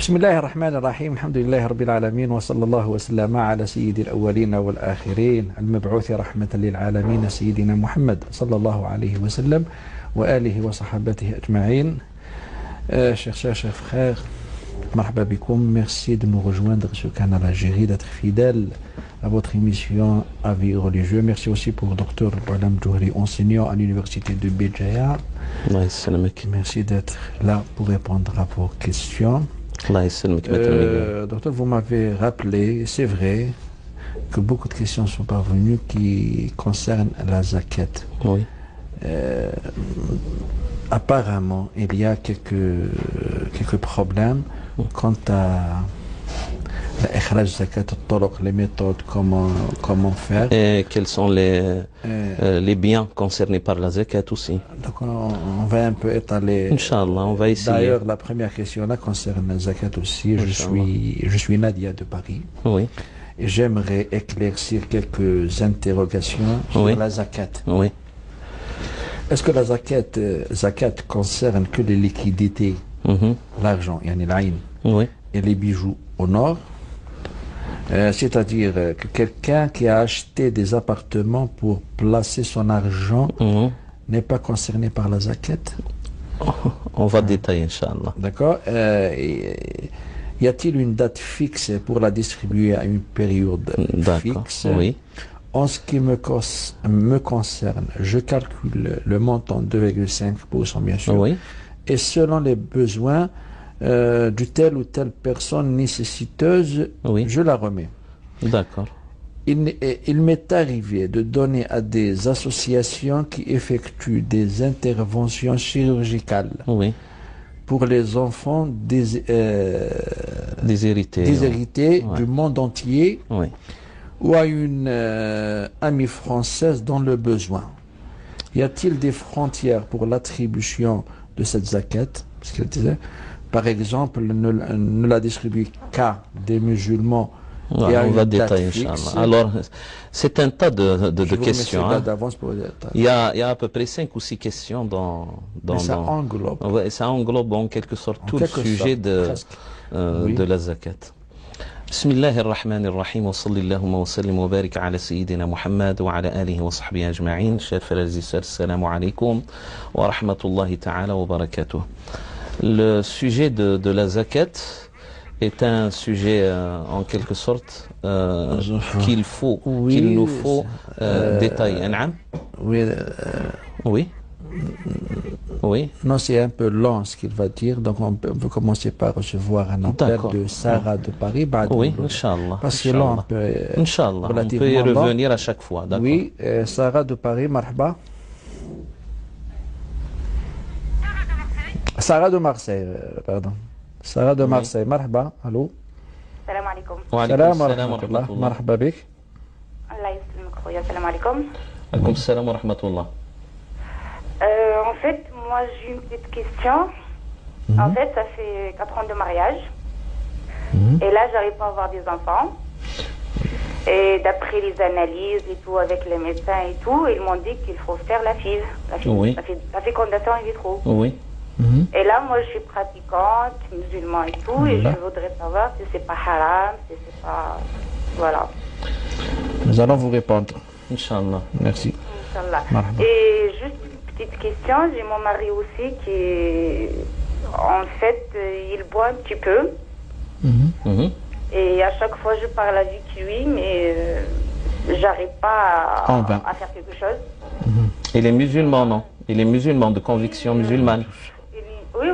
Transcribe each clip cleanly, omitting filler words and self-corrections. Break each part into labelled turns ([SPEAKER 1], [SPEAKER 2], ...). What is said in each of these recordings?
[SPEAKER 1] بسم الله الرحمن الرحيم الحمد لله رب العالمين وصلى الله وسلم على سيد الأولين والآخرين المبعوث رحمة للعالمين سيدنا محمد صلى الله عليه وسلم وآله وصحابته أجمعين. Chers frères, marhaba bikoum, merci de nous rejoindre sur le canal Algérie, d'être fidèle à votre émission Avis religieux. Merci aussi pour Dr Oulam Djouhri, enseignant à l'université de Béjaïa. Merci d'être là pour répondre à vos questions. Docteur, vous m'avez rappelé, c'est vrai, que beaucoup de questions sont parvenues qui concernent la zakat.
[SPEAKER 2] Oui.
[SPEAKER 1] Apparemment, il y a quelques problèmes quant à l'ikhraj zakat al-toroq, les méthodes, comment faire.
[SPEAKER 2] Et quels sont les biens concernés par la zakat aussi.
[SPEAKER 1] Donc on va un peu étaler.
[SPEAKER 2] Inch'Allah, on va essayer.
[SPEAKER 1] D'ailleurs, la première question là concerne la zakat aussi. Je suis Nadia de Paris.
[SPEAKER 2] Oui.
[SPEAKER 1] Et j'aimerais éclaircir quelques interrogations sur la zakat.
[SPEAKER 2] Oui.
[SPEAKER 1] Est-ce que la zakat concerne que les liquidités, l'argent, yani l'aïn, et les bijoux au nord? C'est-à-dire que quelqu'un qui a acheté des appartements pour placer son argent n'est pas concerné par la zakat?
[SPEAKER 2] On va détailler, Inch'Allah.
[SPEAKER 1] D'accord. Y a-t-il une date fixe pour la distribuer à une période fixe?
[SPEAKER 2] Oui.
[SPEAKER 1] En ce qui me concerne, je calcule le montant 2,5% bien sûr.
[SPEAKER 2] Oui.
[SPEAKER 1] Et selon les besoins de telle ou telle personne nécessiteuse, je la remets.
[SPEAKER 2] D'accord.
[SPEAKER 1] Il m'est arrivé de donner à des associations qui effectuent des interventions chirurgicales pour les enfants déshérités du monde entier, ou à une amie française dans le besoin. Y a-t-il des frontières pour l'attribution de cette zakat? Parce qu'elle disait, par exemple, ne la distribue qu'à des musulmans.
[SPEAKER 2] On va détailler, Inch'Allah. Alors, c'est un tas de questions. Il y a à peu près 5 ou 6 questions
[SPEAKER 1] ça englobe.
[SPEAKER 2] Ça englobe en quelque sorte tout le sujet de la zakat. بسم الله الرحمن الرحيم وصلى اللهم وسلم وبارك على سيدنا محمد وعلى آله وصحبه أجمعين. Chers frères et sœurs, assalamu alaikum wa rahmatullahi ta'ala wa barakatuh. Le sujet de la zakat est un sujet en quelque sorte qu'il nous faut détailler. Oui. Oui.
[SPEAKER 1] Non, c'est un peu long ce qu'il va dire, donc on peut commencer par recevoir un appel de Sarah de Paris.
[SPEAKER 2] Oui, Inch'Allah.
[SPEAKER 1] Parce que là, on peut,
[SPEAKER 2] Inch'Allah, on peut y revenir à chaque fois.
[SPEAKER 1] Oui, Sarah de Paris, marhaba. Sarah de Marseille, pardon. Sarah de Marseille, marhaba, allô.
[SPEAKER 3] Salam alaikum.
[SPEAKER 2] Wa alaikum salam wa rahmatullah.
[SPEAKER 1] Marhaba bik.
[SPEAKER 3] Allah yaslimuk khoya, salam alaikum.
[SPEAKER 2] Alaikum salam wa rahmatullah.
[SPEAKER 3] En fait, moi j'ai une petite question. En fait, ça fait 4 ans de mariage. Et là, j'arrive pas à avoir des enfants. Et d'après les analyses et tout, avec les médecins et tout, ils m'ont dit qu'il faut faire la FIV. La fécondation in vitro.
[SPEAKER 2] Oui.
[SPEAKER 3] Et là, moi je suis pratiquante, musulmane et tout, et je voudrais savoir si c'est pas haram, si c'est pas... Voilà.
[SPEAKER 1] Nous allons vous répondre.
[SPEAKER 2] Inch'Allah.
[SPEAKER 1] Merci.
[SPEAKER 3] Inch'Allah. Et juste petite question, j'ai mon mari aussi qui, en fait, il boit un petit peu. Et à chaque fois, je parle avec lui, mais j'arrive pas à faire quelque chose.
[SPEAKER 2] Il est musulman, non? Il est musulman, de conviction musulmane.
[SPEAKER 3] Oui.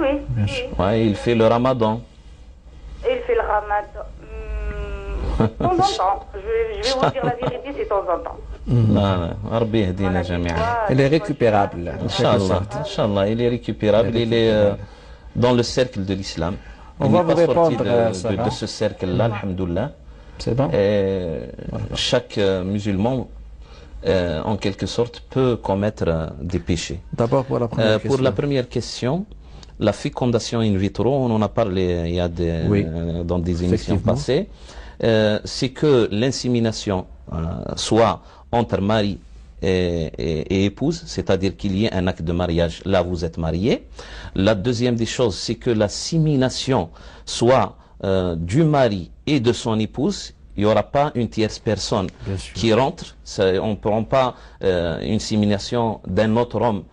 [SPEAKER 2] Ouais, il fait le ramadan.
[SPEAKER 3] Il fait le ramadan. De temps en temps. Je vais vous dire la vérité, c'est de temps en temps.
[SPEAKER 1] Il est récupérable.
[SPEAKER 2] Inch'Allah, il est récupérable. Il est dans le cercle de l'islam.
[SPEAKER 1] On va vous répondre
[SPEAKER 2] de ce cercle-là, alhamdoulilah.
[SPEAKER 1] C'est bon.
[SPEAKER 2] Chaque musulman, en quelque sorte, peut commettre des péchés.
[SPEAKER 1] D'abord pour la première question.
[SPEAKER 2] Pour la première question, la fécondation in vitro, on en a parlé il y a dans des émissions passées. C'est que l'insémination soit entre mari et épouse, c'est-à-dire qu'il y ait un acte de mariage, là vous êtes mariés. La deuxième des choses, c'est que la sémination soit du mari et de son épouse, il n'y aura pas une tierce personne qui rentre. On ne prend pas une sémination d'un autre homme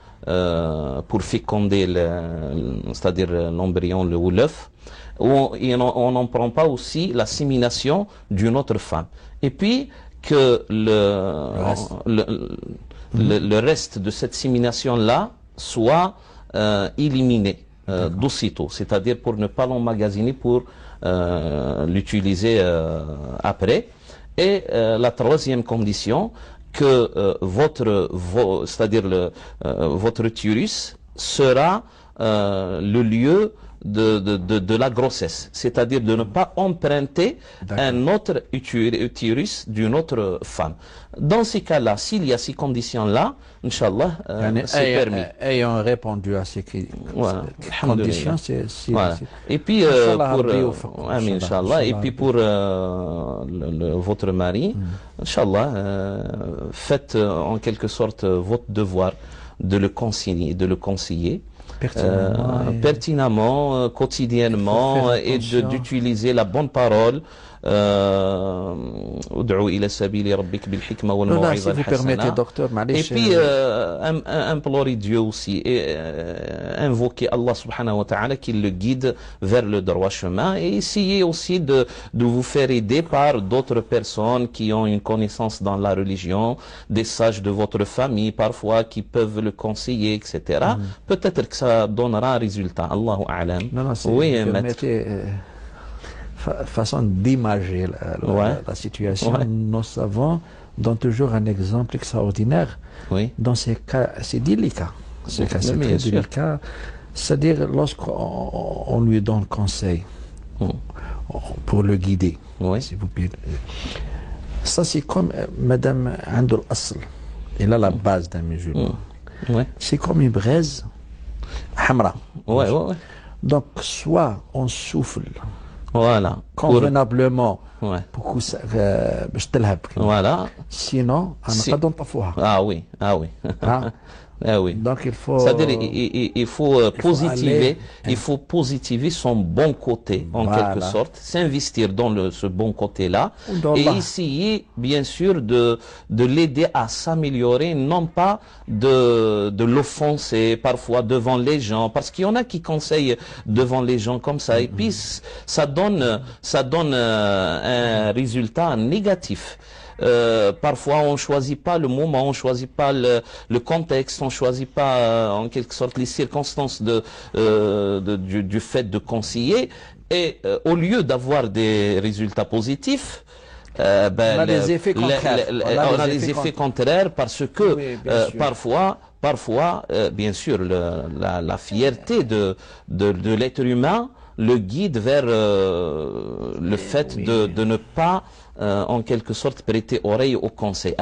[SPEAKER 2] pour féconder, c'est-à-dire l'embryon ou l'œuf. On n'en prend pas aussi la sémination d'une autre femme. Et puis que le reste de cette sémination-là soit éliminé d'aussitôt, c'est-à-dire pour ne pas l'emmagasiner pour l'utiliser après. Et la troisième condition, que c'est-à-dire votre utérus sera le lieu de la grossesse, c'est-à-dire de ne pas emprunter un autre utérus d'une autre femme. Dans ces cas-là, s'il y a ces conditions-là, Inch'Allah, c'est permis.
[SPEAKER 1] Ayant répondu à ces conditions, c'est...
[SPEAKER 2] Voilà. Et puis, pour votre mari, Inch'Allah, faites en quelque sorte votre devoir de le conseiller. Pertinemment, quotidiennement, et d'utiliser la bonne parole. Si vous
[SPEAKER 1] permettez, docteur,
[SPEAKER 2] et puis implorer Dieu aussi et invoquer Allah subhanahu wa ta'ala qu'il le guide vers le droit chemin, et essayer aussi de vous faire aider par d'autres personnes qui ont une connaissance dans la religion, des sages de votre famille parfois qui peuvent le conseiller, etc. Peut-être que ça donnera un résultat. Allahu a'lam.
[SPEAKER 1] Oui, façon d'imager la situation. Nous savons, dans toujours un exemple extraordinaire, dans ces cas, c'est délicat. C'est très délicat. C'est-à-dire, lorsqu'on lui donne conseil pour le guider, s'il vous plaît. Ça, c'est comme Madame Andul Asl. Elle a la base d'un musulman. C'est comme une braise hamra. Donc, soit on souffle convenablement pour que ça sinon donc il faut,
[SPEAKER 2] c'est-à-dire il faut positiver son bon côté en quelque sorte, s'investir dans ce bon côté-là et essayer bien sûr de l'aider à s'améliorer, non pas de l'offenser parfois devant les gens, parce qu'il y en a qui conseillent devant les gens comme ça et puis ça donne un résultat négatif. Parfois on choisit pas le moment, on choisit pas le contexte, on choisit pas en quelque sorte les circonstances du fait de conseiller, et au lieu d'avoir des résultats positifs,
[SPEAKER 1] on a des effets
[SPEAKER 2] contraires parce que parfois bien sûr la fierté de l'être humain le guide vers le fait de ne pas en quelque sorte prêter oreille au conseil.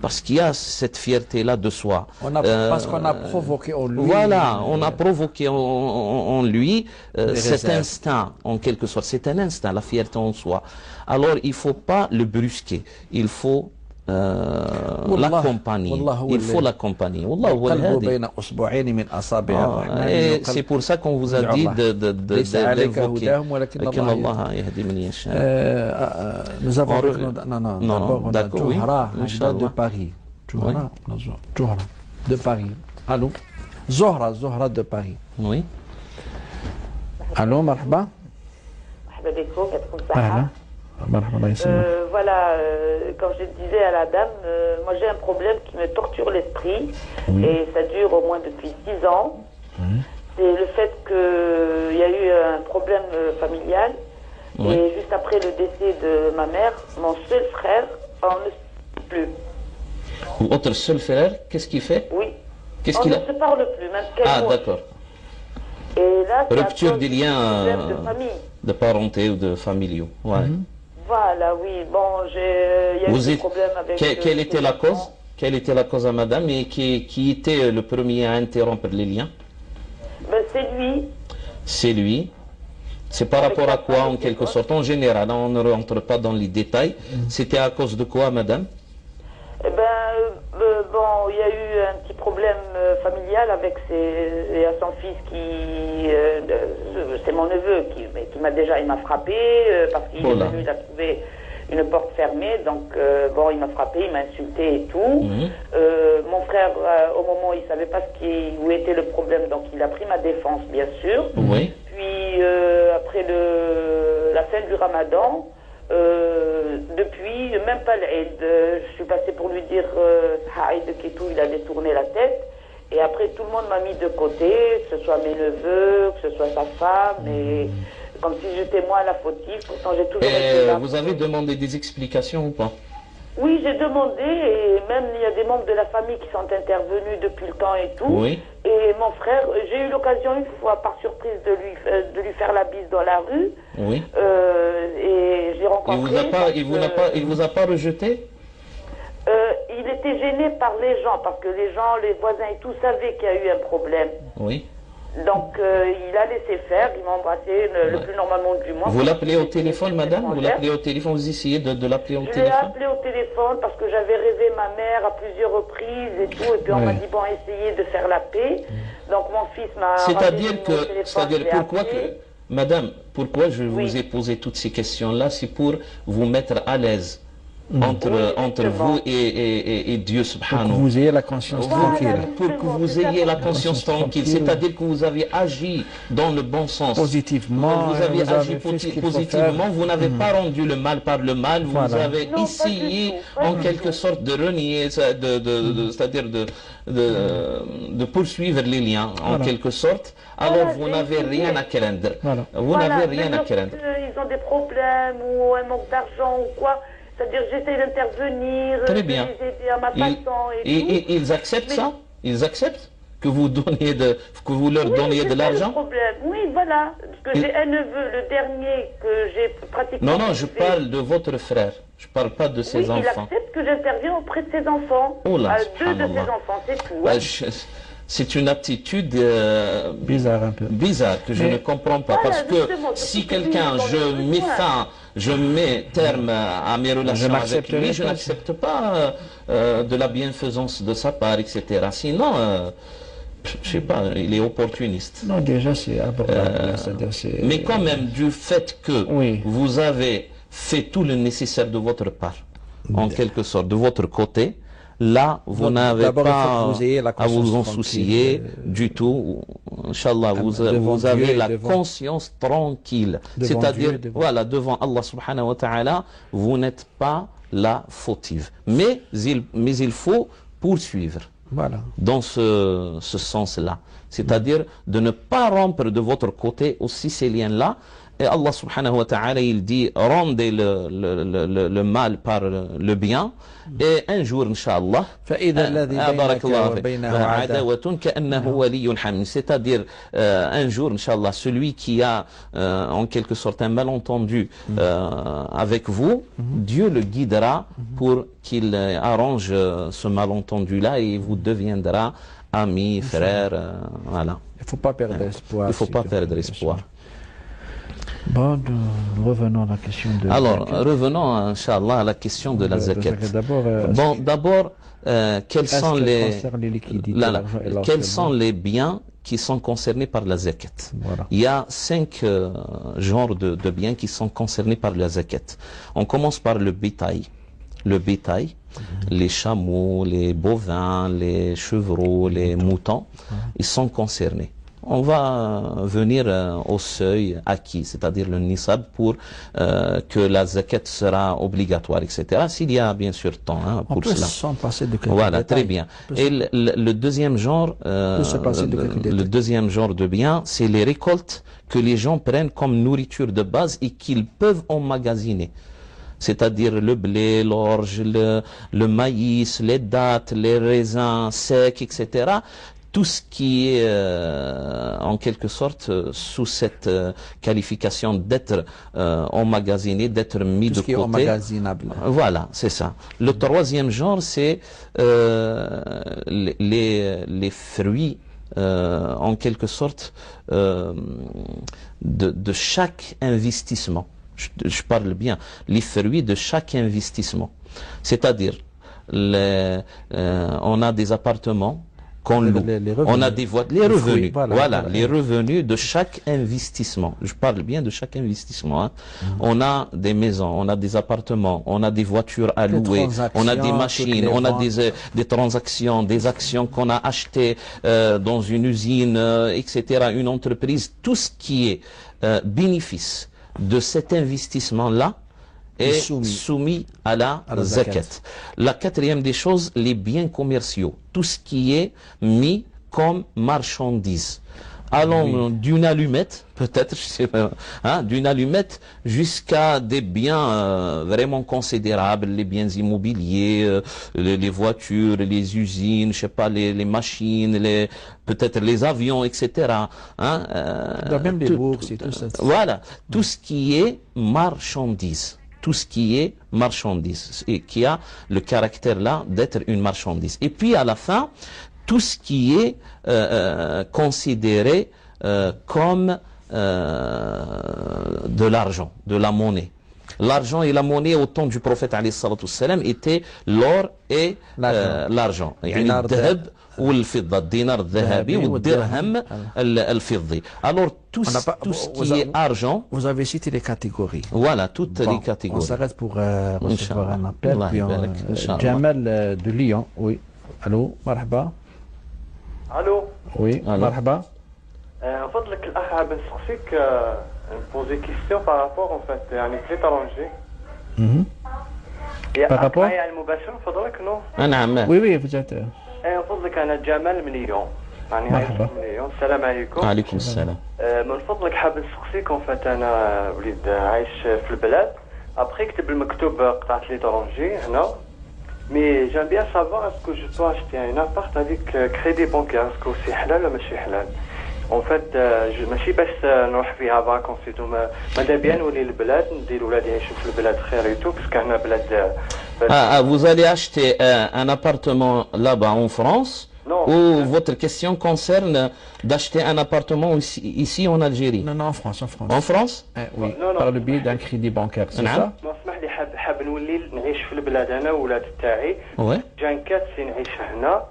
[SPEAKER 2] Parce qu'il y a cette fierté-là de soi.
[SPEAKER 1] Parce qu'on a provoqué en lui.
[SPEAKER 2] Voilà, on a provoqué en lui cet instinct, en quelque sorte. C'est un instinct, la fierté en soi. Alors, il ne faut pas le brusquer. Il faut l'accompagner. Il faut l'accompagner. Et c'est pour ça qu'on vous a dit d'invoquer.
[SPEAKER 1] Nous avons Johra de Paris. Johra de Paris. Allô? Zohra de Paris.
[SPEAKER 2] Oui.
[SPEAKER 1] Allô, marhaba.
[SPEAKER 4] Voilà, comme je disais à la dame, moi j'ai un problème qui me torture l'esprit et ça dure au moins depuis 6 ans. C'est le fait qu'il y a eu un problème familial et juste après le décès de ma mère, mon seul frère on ne se parle plus.
[SPEAKER 2] Votre seul frère, qu'est-ce qu'il fait?
[SPEAKER 4] Oui,
[SPEAKER 2] qu'est-ce
[SPEAKER 4] on ne se parle plus, même
[SPEAKER 2] d'accord.
[SPEAKER 4] Et là,
[SPEAKER 2] rupture des liens
[SPEAKER 4] de famille,
[SPEAKER 2] de parenté ou de familiaux.
[SPEAKER 4] Voilà, oui. Bon, il y a eu des problèmes avec...
[SPEAKER 2] Quelle était la cause? Quelle était la cause à madame et qui était le premier à interrompre les liens?
[SPEAKER 4] C'est lui.
[SPEAKER 2] C'est lui. C'est par rapport à quoi en quelque sorte? En général, on ne rentre pas dans les détails. C'était à cause de quoi, madame?
[SPEAKER 4] Bon, il y a eu un petit problème familial avec et à son fils c'est mon neveu qui m'a déjà, il m'a frappé parce qu'il est venu, il a trouvé une porte fermée, donc bon, il m'a frappé, il m'a insulté et tout. Mon frère, au moment où il savait pas où était le problème, donc il a pris ma défense, bien sûr.
[SPEAKER 2] Oui.
[SPEAKER 4] Puis après la fin du Ramadan, depuis, même pas l'Aïd, je suis passée pour lui dire Haïd Ketou, il a détourné la tête. Et après, tout le monde m'a mis de côté, que ce soit mes neveux, que ce soit sa femme, et comme si j'étais moi la fautive. Pourtant, j'ai toujours été là.
[SPEAKER 2] Vous avez demandé des explications ou pas?
[SPEAKER 4] Oui, j'ai demandé, et même il y a des membres de la famille qui sont intervenus depuis le temps et tout.
[SPEAKER 2] Oui.
[SPEAKER 4] Et mon frère, j'ai eu l'occasion une fois, par surprise, de lui faire la bise dans la rue.
[SPEAKER 2] Oui.
[SPEAKER 4] Et j'ai rencontré...
[SPEAKER 2] Il vous a pas rejeté?
[SPEAKER 4] Il était gêné par les gens, parce que les gens, les voisins et tout savaient qu'il y a eu un problème.
[SPEAKER 2] Oui.
[SPEAKER 4] Donc, il a laissé faire, il m'a embrassé le plus normalement du monde.
[SPEAKER 2] Vous l'appelez au téléphone, madame? Vous l'appelez au téléphone? Vous essayez de l'appeler au téléphone?
[SPEAKER 4] Je l'ai appelé au téléphone parce que j'avais rêvé ma mère à plusieurs reprises et tout, et puis on m'a dit, bon, essayez de faire la paix. Donc, mon fils m'a...
[SPEAKER 2] C'est-à-dire pourquoi madame, pourquoi je vous ai posé toutes ces questions-là? C'est pour vous mettre à l'aise entre vous et Dieu subhanahu.
[SPEAKER 1] Pour que vous ayez la conscience tranquille.
[SPEAKER 2] Pour que vous ayez la conscience tranquille. C'est-à-dire que vous avez agi dans le bon sens.
[SPEAKER 1] Positivement.
[SPEAKER 2] Vous avez agi positivement. Vous n'avez pas rendu le mal par le mal. Vous avez essayé en quelque sorte de renier, c'est-à-dire de poursuivre les liens en quelque sorte. Alors vous n'avez rien à craindre. Vous n'avez rien à craindre.
[SPEAKER 4] Ils ont des problèmes ou un manque d'argent ou quoi. C'est-à-dire j'essaie d'intervenir, de les aider à ma façon et
[SPEAKER 2] ils acceptent ça? Ils acceptent que vous leur donniez de l'argent?
[SPEAKER 4] Oui, voilà. Parce que j'ai un neveu, le dernier que j'ai pratiquement...
[SPEAKER 2] Non, je parle de votre frère. Je ne parle pas de ses enfants.
[SPEAKER 4] Il accepte que j'intervienne auprès de ses enfants.
[SPEAKER 2] Oh là,
[SPEAKER 4] deux de ses enfants, c'est tout.
[SPEAKER 2] C'est une attitude
[SPEAKER 1] bizarre un peu.
[SPEAKER 2] Bizarre que je ne comprends pas. Parce que si quelqu'un, je mets terme à mes relations avec lui, je n'accepte pas de la bienfaisance de sa part, etc. Sinon, je sais pas, il est opportuniste.
[SPEAKER 1] Non, déjà c'est abordable.
[SPEAKER 2] Mais quand même, du fait que vous avez fait tout le nécessaire de votre part, en quelque sorte, de votre côté, là, vous n'avez pas à vous en soucier du tout. Inch'Allah, vous avez la conscience tranquille. C'est-à-dire, voilà, devant Allah subhanahu wa ta'ala, vous n'êtes pas la fautive. Mais il faut poursuivre dans ce sens-là. C'est-à-dire de ne pas rompre de votre côté aussi ces liens-là. Et Allah subhanahu wa ta'ala, il dit, rendez le mal par le bien. Et un jour, Inch'Allah, c'est-à-dire un jour, Inch'Allah, celui qui a en quelque sorte un malentendu avec vous, Dieu le guidera pour qu'il arrange ce malentendu-là et vous deviendra amis, frères, voilà.
[SPEAKER 1] Il ne faut pas perdre espoir.
[SPEAKER 2] Il ne faut pas perdre espoir.
[SPEAKER 1] Bon, revenons à la question de...
[SPEAKER 2] Alors, revenons, Inch'Allah, à la question de la zakat. Bon, d'abord, quels sont les biens qui sont concernés par la zakat? Il y a 5 genres de biens qui sont concernés par la zakat. On commence par le bétail. Le bétail, les chameaux, les bovins, les chevreaux, les moutons, ils sont concernés. On va venir au seuil acquis, c'est-à-dire le nisab, pour que la zakat sera obligatoire, etc. S'il y a bien sûr temps pour cela.
[SPEAKER 1] S'en passer de
[SPEAKER 2] voilà, très bien. Et le deuxième genre, de biens, c'est les récoltes que les gens prennent comme nourriture de base et qu'ils peuvent emmagasiner. C'est-à-dire le blé, l'orge, le maïs, les dattes, les raisins secs, etc. Tout ce qui est en quelque sorte sous cette qualification d'être emmagasiné, d'être mis de côté.
[SPEAKER 1] Tout ce qui est emmagasinable.
[SPEAKER 2] Voilà, c'est ça. Le troisième genre, c'est les fruits en quelque sorte de chaque investissement. Je parle bien. Les fruits de chaque investissement. C'est-à-dire, on a des appartements qu'on loue. On a des les revenus. Voilà, les revenus de chaque investissement. Je parle bien de chaque investissement. Hein. On a des maisons, on a des appartements, on a des voitures à louer, on a des machines, on a des transactions, des actions qu'on a achetées dans une usine, etc., une entreprise. Tout ce qui est bénéfice de cet investissement-là est soumis à la zakat. La quatrième des choses, les biens commerciaux, tout ce qui est mis comme marchandise. Allons d'une allumette, peut-être, je sais pas, hein, d'une allumette jusqu'à des biens vraiment considérables, les biens immobiliers, les voitures, les usines, je sais pas, les machines, peut-être les avions, etc. Hein,
[SPEAKER 1] même les bourses et tout ça.
[SPEAKER 2] Voilà, tout ce qui est marchandise. Tout ce qui est marchandise et qui a le caractère là d'être une marchandise. Et puis à la fin, tout ce qui est considéré comme de l'argent, de la monnaie. L'argent et la monnaie au temps du prophète alayhi salatu wassalam étaient l'or et l'argent. والفضة الدينار الذهبي والدرهم الفضي. Alors tout ce qui est argent.
[SPEAKER 1] Vous avez cité les catégories.
[SPEAKER 2] Voilà, toutes les catégories.
[SPEAKER 1] On s'arrête pour recevoir un appel. Jamal de Lyon. Oui. Allô, marhaba.
[SPEAKER 5] Allô.
[SPEAKER 1] Oui, marhaba.
[SPEAKER 5] En fait, الأخ حابب نسقسيك poser question par rapport en fait يعني في l'étranger.
[SPEAKER 1] Par rapport
[SPEAKER 5] معايا المباشر فضلك نو.
[SPEAKER 2] نعم.
[SPEAKER 1] Oui, vous êtes.
[SPEAKER 5] من فضلك أنا جمال من ليون. يعني
[SPEAKER 1] مرحبا.
[SPEAKER 5] من ليون. السلام عليكم.
[SPEAKER 2] وعليكم السلام.
[SPEAKER 5] من فضلك حابب نسقسيك en fait أنا وليد عايش في البلاد. Après كتب المكتوب قطعة l'étranger هنا. Mais j'aime bien savoir est-ce que je dois acheter un appart avec crédit bancaire, est-ce que c'est halal ou ماشي halal. En fait ماشي باش نروح فيها فاكونسي ماذا بيا نولي للبلاد ندير ولادي يعيشوا في البلاد خير ايتو باسكو هنا بلاد.
[SPEAKER 2] Vous allez acheter un appartement là-bas en France ou votre question concerne d'acheter un appartement ici en Algérie?
[SPEAKER 1] Non, en France.
[SPEAKER 2] En France?
[SPEAKER 1] Oui, par le biais d'un crédit bancaire, c'est ça?
[SPEAKER 5] اسمح لي حاب نولي نعيش في البلاد انا وولاد تاعي. جان كاتسي نعيش هنا.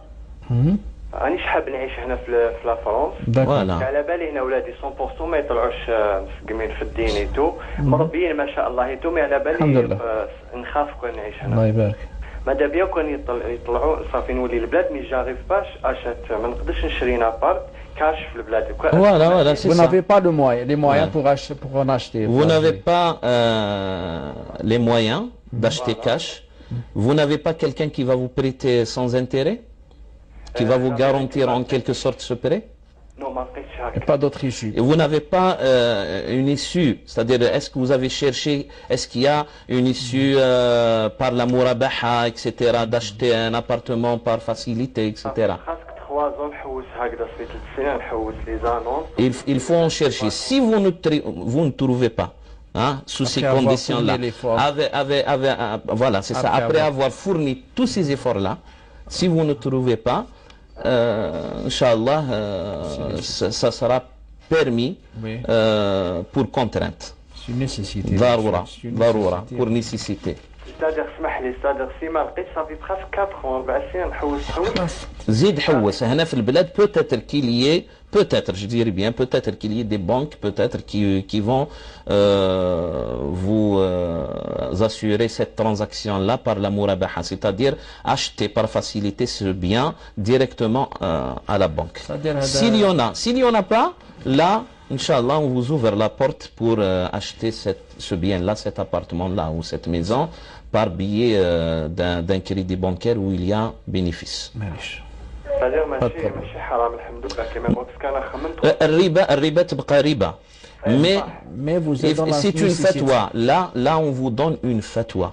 [SPEAKER 5] رانيش حاب نعيش هنا في لا فرنسا. على بالي هنا ولادي 100% ما يطلعوش مسقمين في الدين ايتو مربيين ما شاء الله ايتو. مي على بالي نخاف كون نعيش هنا.
[SPEAKER 1] الله يبارك.
[SPEAKER 5] ماذا بيا كون يطلعوا صافي نولي البلاد مي جاريف باش اشات ما نقدرش نشري نابارت كاش في البلاد.
[SPEAKER 2] Voilà, c'est ça.
[SPEAKER 1] Vous n'avez pas les moyens pour en acheter.
[SPEAKER 2] Vous n'avez pas les moyens d'acheter cash. Vous n'avez pas quelqu'un qui va vous prêter sans intérêt, qui va vous garantir en quelque sorte ce prêt?
[SPEAKER 5] Non, ما لقيتش هكا.
[SPEAKER 1] Et pas d'autre issue.
[SPEAKER 2] Et vous n'avez pas une issue, c'est-à-dire est-ce que vous avez cherché, est-ce qu'il y a une issue par la murabaha, etc., d'acheter un appartement par facilité, etc. Il faut en chercher. Si vous ne trouvez pas, hein, sous ces conditions-là, voilà, c'est ça. Après avoir fourni tous ces efforts-là, si vous ne trouvez pas, Inch'Allah, ça sera permis pour contrainte.
[SPEAKER 1] C'est une nécessité.
[SPEAKER 2] Daroura, pour nécessité.
[SPEAKER 5] C'est-à-dire, si ما لقيت صافي presque 4 ans 4 سنين نحوس.
[SPEAKER 2] زيد حوس هنا في البلاد peut-être qu'il y ait, peut-être, je dirais bien, peut-être qu'il y ait des banques, peut-être qui vont vous assurer cette transaction-là par la murabaha, c'est-à-dire acheter par facilité ce bien directement à la banque. S'il y en a pas, là, Inch'Allah, on vous ouvre la porte pour acheter ce bien-là, cet appartement-là ou cette maison par biais d'un crédit bancaire où il y a bénéfice. الربا تبقى ربا.
[SPEAKER 1] Mais vous êtes dans la
[SPEAKER 2] c'est une fatwa. Là, on vous donne une fatwa.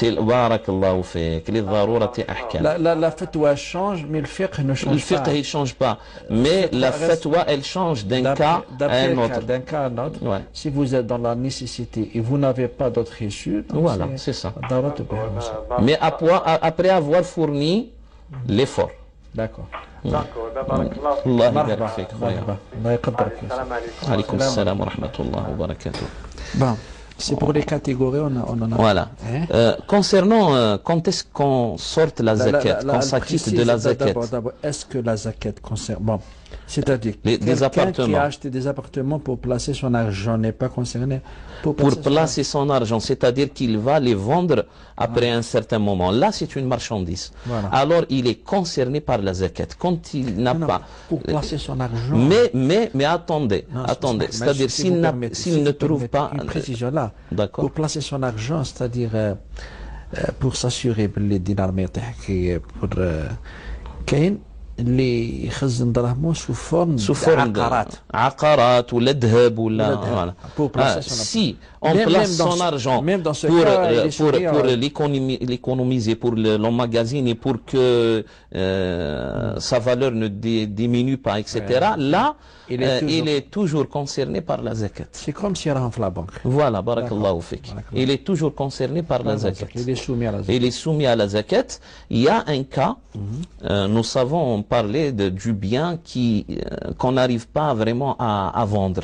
[SPEAKER 2] بارك الله فيك للضرورة أحكام.
[SPEAKER 1] La fatwa change, mais le fiqh ne change pas.
[SPEAKER 2] Le fiqh il change pas, mais la fatwa elle change d'un cas à un autre.
[SPEAKER 1] D'un cas à un autre. Si vous êtes dans la nécessité et vous n'avez pas d'autre issue,
[SPEAKER 2] voilà, c'est ça. Mais après avoir fourni l'effort.
[SPEAKER 1] D'accord.
[SPEAKER 2] الله يبارك فيك خويا.
[SPEAKER 1] الله يقدرك.
[SPEAKER 2] عليكم السلام ورحمة الله وبركاته.
[SPEAKER 1] Bon. C'est pour les catégories, on en a.
[SPEAKER 2] Voilà. Concernant quand est-ce qu'on sort la zakat, qu'on s'acquitte de la zakat.
[SPEAKER 1] D'abord, est-ce que la zakat concerne... Bon, c'est-à-dire
[SPEAKER 2] des appartements.
[SPEAKER 1] Qui a acheté des appartements pour placer son argent n'est pas concerné.
[SPEAKER 2] Pour placer son argent, c'est-à-dire qu'il va les vendre après un certain moment. Là, c'est une marchandise. Voilà. Alors, il est concerné par la zakat. Quand il n'a pas...
[SPEAKER 1] Pour placer son argent...
[SPEAKER 2] Mais attendez, c'est-à-dire s'il ne trouve pas...
[SPEAKER 1] Une précision là.
[SPEAKER 2] D'accord.
[SPEAKER 1] Pour placer son argent, c'est-à-dire pour s'assurer les dinars pour Kane, اللي يخزن دراهمه sous forme
[SPEAKER 2] عقارات ولا ذهب ولا voilà. Si on place son argent pour l'économiser, pour l'emmagasiner, pour que sa valeur ne diminue pas, etc. Là, il est toujours concerné par la zakat.
[SPEAKER 1] C'est comme si il rentre la banque.
[SPEAKER 2] Voilà, barakallahu fik. Il est toujours concerné par la zakat.
[SPEAKER 1] Il est soumis à la zakat.
[SPEAKER 2] Il est soumis à la zakat. Il y a un cas, nous savons parler du bien qu'on n'arrive pas vraiment à vendre.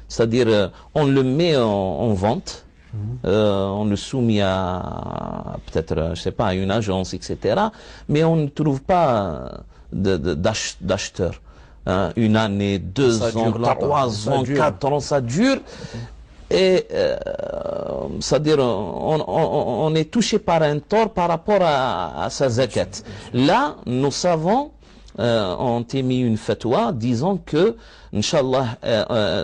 [SPEAKER 2] C'est-à-dire, on le met en vente, on le soumet à peut-être, je sais pas, à une agence, etc. Mais on ne trouve pas d'acheteur. Une année, 2 ans, 3 ans, 4 ans, ça dure. Et c'est-à-dire, on est touché par un tort par rapport à sa zakat. Là, nous savons, on t'a mis une fatwa disant que, Inch'Allah,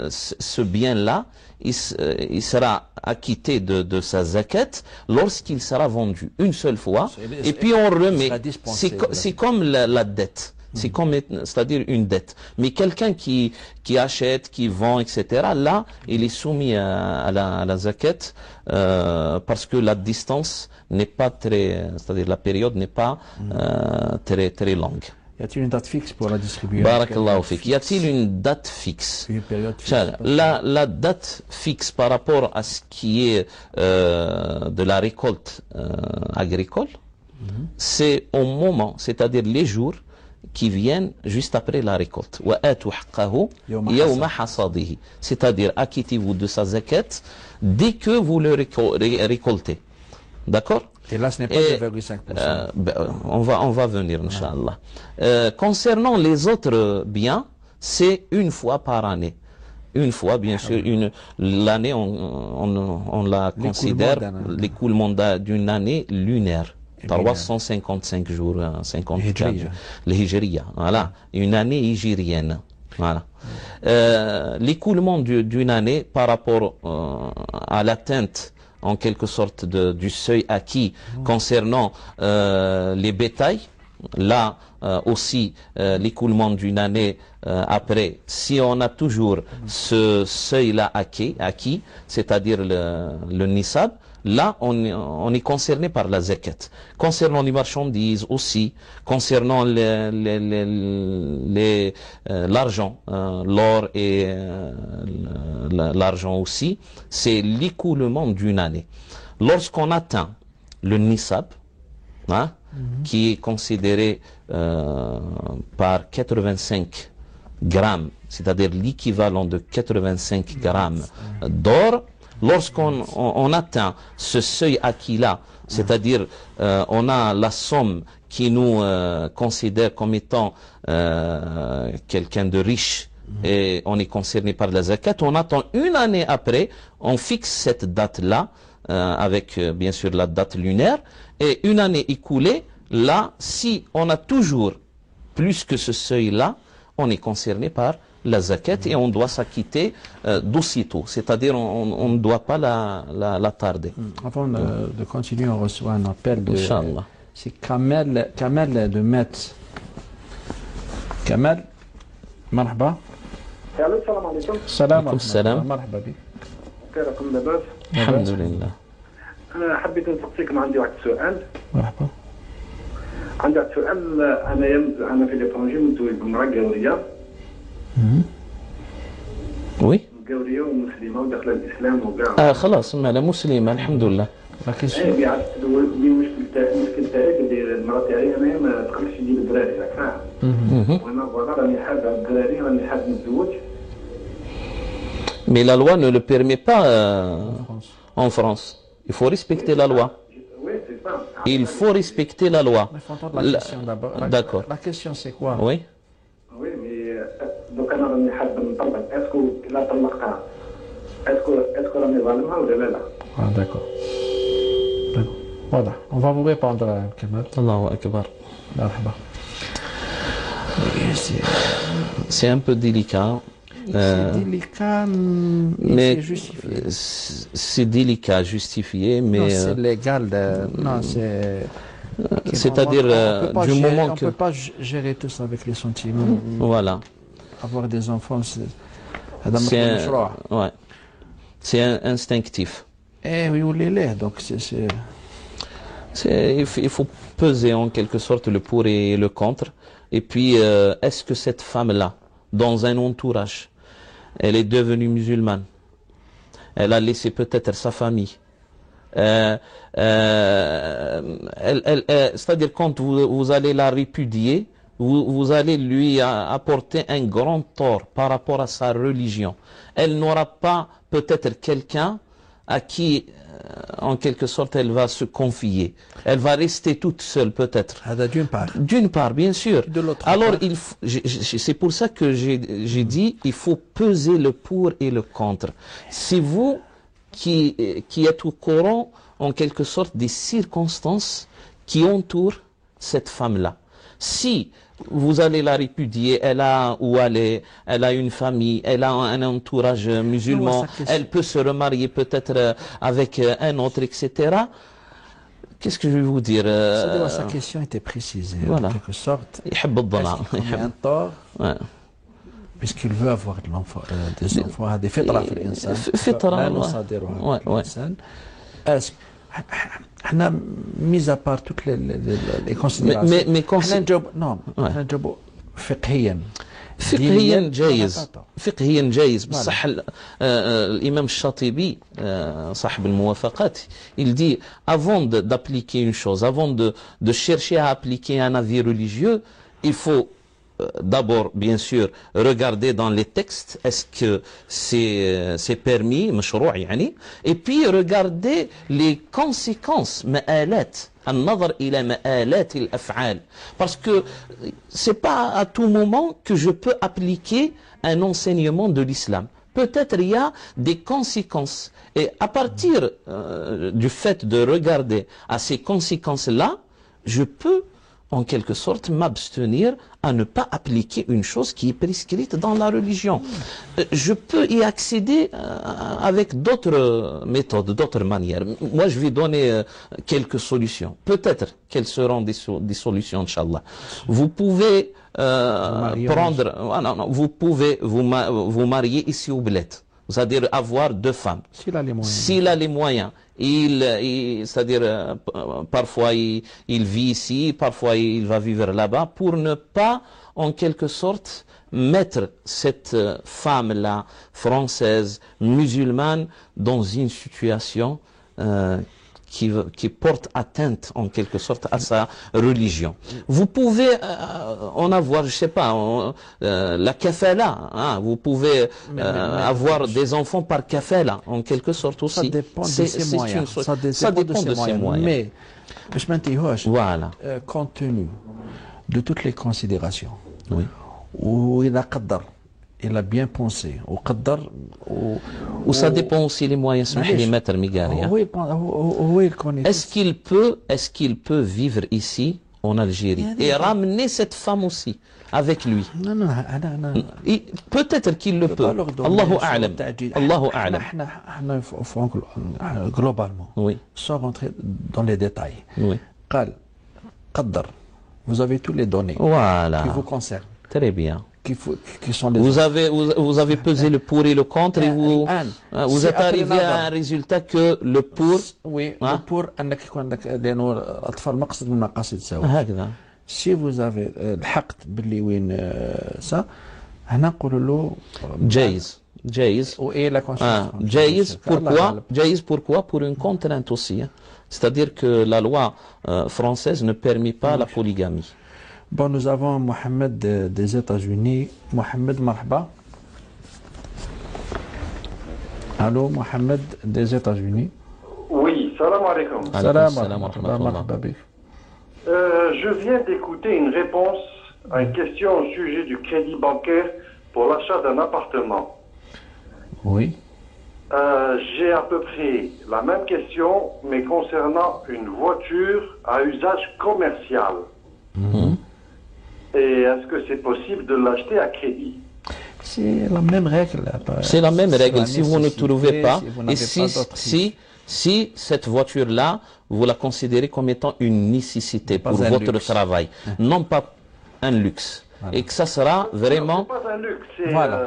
[SPEAKER 2] ce bien-là, il sera acquitté de sa zakat lorsqu'il sera vendu une seule fois. Et puis on remet. C'est comme la dette. C'est comme, c'est-à-dire une dette. Mais quelqu'un qui achète, qui vend, etc., là, il est soumis à la zakat parce que la distance n'est pas très, c'est-à-dire la période n'est pas très longue.
[SPEAKER 1] Y a-t-il une date fixe pour la distribution?
[SPEAKER 2] Barakallahu fik. Y a-t-il une date fixe?
[SPEAKER 1] Une période fixe.
[SPEAKER 2] La date fixe par rapport à ce qui est de la récolte agricole, c'est au moment, c'est-à-dire les jours qui viennent juste après la récolte. C'est-à-dire, acquittez-vous de sa zakat dès que vous le récoltez. D'accord?
[SPEAKER 1] Et là, ce n'est pas 2,5%.
[SPEAKER 2] On va venir, Inch'Allah. Concernant les autres biens, c'est une fois par année. Une fois, bien sûr, l'année, on la considère l'écoulement d'une année lunaire. 355 jours, 54 jours. L'Hijriya, voilà. Une année hijrienne. Voilà. L'écoulement d'une année par rapport à l'atteinte en quelque sorte du seuil acquis concernant les bétails. Là aussi, l'écoulement d'une année après, si on a toujours ce seuil-là acquis, c'est-à-dire le nisab, là, on est concerné par la zakat. Concernant les marchandises aussi, concernant l'argent, l'or et l'argent aussi, c'est l'écoulement d'une année. Lorsqu'on atteint le nisab, qui est considéré par 85 grammes, c'est-à-dire l'équivalent de 85 grammes d'or, lorsqu'on atteint ce seuil acquis-là, c'est-à-dire on a la somme qui nous considère comme étant quelqu'un de riche et on est concerné par la zakat, on attend une année après, on fixe cette date-là avec bien sûr la date lunaire et une année écoulée, là, si on a toujours plus que ce seuil-là, on est concerné par la zakat et on doit s'acquitter d'aussitôt, c'est-à-dire on ne doit pas la tarder.
[SPEAKER 1] Avant de continuer, on reçoit un appel de...
[SPEAKER 2] Inch'Allah.
[SPEAKER 1] C'est Kamel de Metz. Kamel, marhaba.
[SPEAKER 6] السلام عليكم.
[SPEAKER 1] السلام
[SPEAKER 2] عليكم السلام.
[SPEAKER 1] مرحبا بك.
[SPEAKER 6] كيفكم لاباس؟
[SPEAKER 2] الحمد لله.
[SPEAKER 6] أنا حبيت نسقسيكم عندي واحد السؤال.
[SPEAKER 1] مرحبا.
[SPEAKER 6] عندي واحد السؤال. أنا في ليترونجي متزوج بمرأة قاورية.
[SPEAKER 2] وي.
[SPEAKER 6] قاورية ومسلمة وداخلة الإسلام وكاع.
[SPEAKER 2] خلاص مالا مسلمة الحمد لله.
[SPEAKER 1] لكن
[SPEAKER 6] قاعد تدور المشكل تاعي كدير المرأة تاعي أنا ما تقدرش تجيب الدراري راك فاهم. وأنا فوالا راني حاب الدراري راني حاب نتزوج.
[SPEAKER 2] Mais la loi ne le permet pas en France. Il faut respecter la loi.
[SPEAKER 6] Oui, c'est ça.
[SPEAKER 2] Il faut respecter la loi.
[SPEAKER 1] Il faut entendre la question d'abord.
[SPEAKER 2] D'accord.
[SPEAKER 1] La question, c'est quoi?
[SPEAKER 2] Oui.
[SPEAKER 6] Oui, mais donc انا راني حاب نطلق اسكو لا طلقها اسكو راني ظالمها ولا لا؟
[SPEAKER 1] Ah, d'accord. Voilà. On va vous répondre, Kemal.
[SPEAKER 2] Allahu Akbar.
[SPEAKER 1] Marhaba.
[SPEAKER 2] C'est un peu délicat.
[SPEAKER 1] C'est délicat, mais c'est justifié.
[SPEAKER 2] C'est délicat, justifié, mais...
[SPEAKER 1] Non, c'est légal. Non, c'est...
[SPEAKER 2] C'est-à-dire, du moment que...
[SPEAKER 1] On ne peut pas gérer tout ça avec les sentiments.
[SPEAKER 2] Voilà.
[SPEAKER 1] Avoir des enfants, c'est...
[SPEAKER 2] Ouais. C'est instinctif.
[SPEAKER 1] Eh oui, ou les donc
[SPEAKER 2] il faut peser en quelque sorte le pour et le contre. Et puis, est-ce que cette femme-là, dans un entourage, elle est devenue musulmane, elle a laissé peut-être sa famille, c'est-à-dire quand vous allez la répudier, vous allez lui apporter un grand tort par rapport à sa religion. Elle n'aura pas peut-être quelqu'un à qui, en quelque sorte, elle va se confier. Elle va rester toute seule, peut-être.
[SPEAKER 1] D'une part.
[SPEAKER 2] D'une part, bien sûr.
[SPEAKER 1] De l'autre
[SPEAKER 2] Alors,
[SPEAKER 1] part.
[SPEAKER 2] C'est pour ça que j'ai dit, il faut peser le pour et le contre. C'est vous qui êtes au courant, en quelque sorte, des circonstances qui entourent cette femme-là. Si vous allez la répudier, elle a une famille, elle a un entourage musulman, elle peut se remarier peut-être avec un autre, etc. Qu'est-ce que je vais vous dire
[SPEAKER 1] Sa question était précisée,
[SPEAKER 2] voilà.
[SPEAKER 1] En quelque sorte.
[SPEAKER 2] Il y
[SPEAKER 1] a un tort,
[SPEAKER 2] ouais.
[SPEAKER 1] puisqu'il veut avoir des enfants, des fitra في الإنسان.
[SPEAKER 2] Fitra, ouais.
[SPEAKER 1] Est-ce mis à part toutes les considérations
[SPEAKER 2] mais
[SPEAKER 1] احنا نجاوبوا فقهيا
[SPEAKER 2] فقهيا جايز بصح الإمام الشاطبي صاحب الموافقات il dit avant d'appliquer une chose, avant de chercher à appliquer un avis religieux, il faut d'abord, bien sûr, regarder dans les textes, est-ce que c'est permis, مشروع يعني, et puis regarder les conséquences, مآلات, النظر إلى مآلات الأفعال. Parce que c'est pas à tout moment que je peux appliquer un enseignement de l'islam. Peut-être il y a des conséquences. Et à partir du fait de regarder à ces conséquences-là, je peux en quelque sorte m'abstenir à ne pas appliquer une chose qui est prescrite dans la religion. Je peux y accéder avec d'autres méthodes, d'autres manières. Moi, je vais donner quelques solutions. Peut-être quelles seront des solutions, Inch'Allah. Vous pouvez vous pouvez vous marier ici au bled. C'est-à-dire avoir deux femmes. S'il a les moyens. C'est-à-dire, parfois il vit ici, parfois il va vivre là-bas, pour ne pas, en quelque sorte, mettre cette femme-là, française, musulmane, dans une situation qui porte atteinte, en quelque sorte, à sa religion. Vous pouvez en avoir, je sais pas, la kafala, hein, vous pouvez avoir des enfants par kafala, en quelque sorte aussi.
[SPEAKER 1] Ça dépend de ses moyens.
[SPEAKER 2] Ça dépend de ses moyens.
[SPEAKER 1] Mais,
[SPEAKER 2] voilà.
[SPEAKER 1] Compte tenu de toutes les considérations,
[SPEAKER 2] oui.
[SPEAKER 1] où il a bien pensé,
[SPEAKER 2] ou ça dépend aussi les moyens, est-ce qu'il peut vivre ici en Algérie et ramener cette femme aussi avec lui?
[SPEAKER 1] Non.
[SPEAKER 2] Peut-être qu'il le peut. Allahu a'lam. Allahu a'lam.
[SPEAKER 1] Globalement,
[SPEAKER 2] oui.
[SPEAKER 1] Sans rentrer dans les détails.
[SPEAKER 2] Oui.
[SPEAKER 1] Vous avez tous les données
[SPEAKER 2] voilà.
[SPEAKER 1] qui vous concernent.
[SPEAKER 2] Très bien.
[SPEAKER 1] Qui sont les
[SPEAKER 2] vous avez pesé le pour et le contre et vous êtes arrivé à un résultat que le pour
[SPEAKER 1] le pour انك يكون عندك لانه الاطفال مقصد من مقاصد الزواج
[SPEAKER 2] هكذا.
[SPEAKER 1] Si vous avez الحقت باللي وين ça هنا نقولوا له
[SPEAKER 2] جايز
[SPEAKER 1] et la
[SPEAKER 2] جايز. Pourquoi pour une contrainte aussi, hein. C'est-à-dire que la loi française ne permet pas la polygamie.
[SPEAKER 1] Bon, nous avons Mohamed des États-Unis. Mohamed, marhaba. Allô, Mohamed des États-Unis.
[SPEAKER 6] Salam alaikum.
[SPEAKER 2] Salam wa rahmatullah.
[SPEAKER 6] Je viens d'écouter une réponse à une question au sujet du crédit bancaire pour l'achat d'un appartement.
[SPEAKER 1] Oui.
[SPEAKER 6] J'ai à peu près la même question, mais concernant une voiture à usage commercial. Et est-ce que c'est possible de l'acheter à crédit?
[SPEAKER 1] C'est la même règle.
[SPEAKER 2] C'est la même règle. Si vous ne trouvez pas, et si cette voiture-là, vous la considérez comme étant une nécessité pour votre travail, non pas un luxe, et que ça sera vraiment...
[SPEAKER 6] C'est pas un luxe, c'est
[SPEAKER 1] Voilà.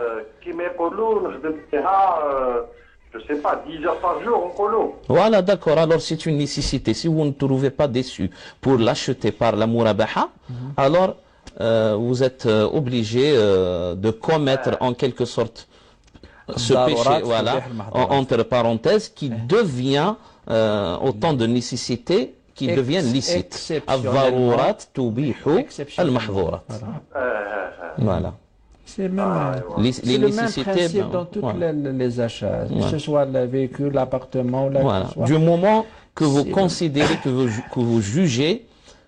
[SPEAKER 6] qui met pour l'eau, je sais pas, 10 heures par jour en colo.
[SPEAKER 2] Voilà, d'accord. Alors c'est une nécessité. Si vous ne trouvez pas dessus pour l'acheter par la mourabaha, alors vous êtes obligé de commettre en quelque sorte ce péché, voilà, entre parenthèses, qui devient autant de nécessité, qui devient licite. Al-darurat tubihu al-mahdhurat. Voilà.
[SPEAKER 1] C'est même
[SPEAKER 2] Les
[SPEAKER 1] le même
[SPEAKER 2] nécessités,
[SPEAKER 1] principe dans tous les achats, que ce soit le véhicule, l'appartement, ou
[SPEAKER 2] voilà. Du moment que vous considérez, que vous jugiez,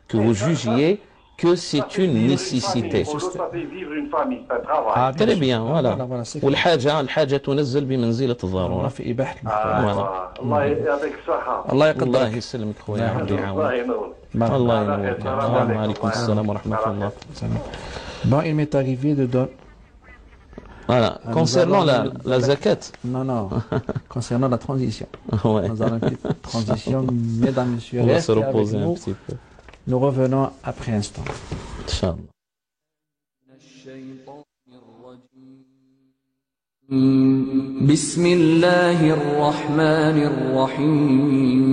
[SPEAKER 2] que c'est une nécessité.
[SPEAKER 6] Ça fait vivre une famille, c'est un travail.
[SPEAKER 2] Très bien, voilà. والحاجة تنزل بمنزلة الضرورة.
[SPEAKER 1] في إباحة المحظورات.
[SPEAKER 6] الله يعطيك الصحة.
[SPEAKER 1] الله يقدرك.
[SPEAKER 2] الله يسلمك خويا عبد
[SPEAKER 6] الله
[SPEAKER 2] يعاون.
[SPEAKER 6] ينور.
[SPEAKER 2] الله ينورك. السلام عليكم. السلام ورحمة الله.
[SPEAKER 1] Bon, il m'est arrivé de donner...
[SPEAKER 2] Voilà. Concernant la zakat.
[SPEAKER 1] Non. Concernant la transition.
[SPEAKER 2] Ouais.
[SPEAKER 1] Nous allons une petite transition, mesdames, messieurs.
[SPEAKER 2] On va se
[SPEAKER 1] Restez avec
[SPEAKER 2] reposer un
[SPEAKER 1] nous.
[SPEAKER 2] petit peu.
[SPEAKER 1] Nous revenons après un instant.
[SPEAKER 2] Inch'Allah.
[SPEAKER 7] بسم الله الرحمن الرحيم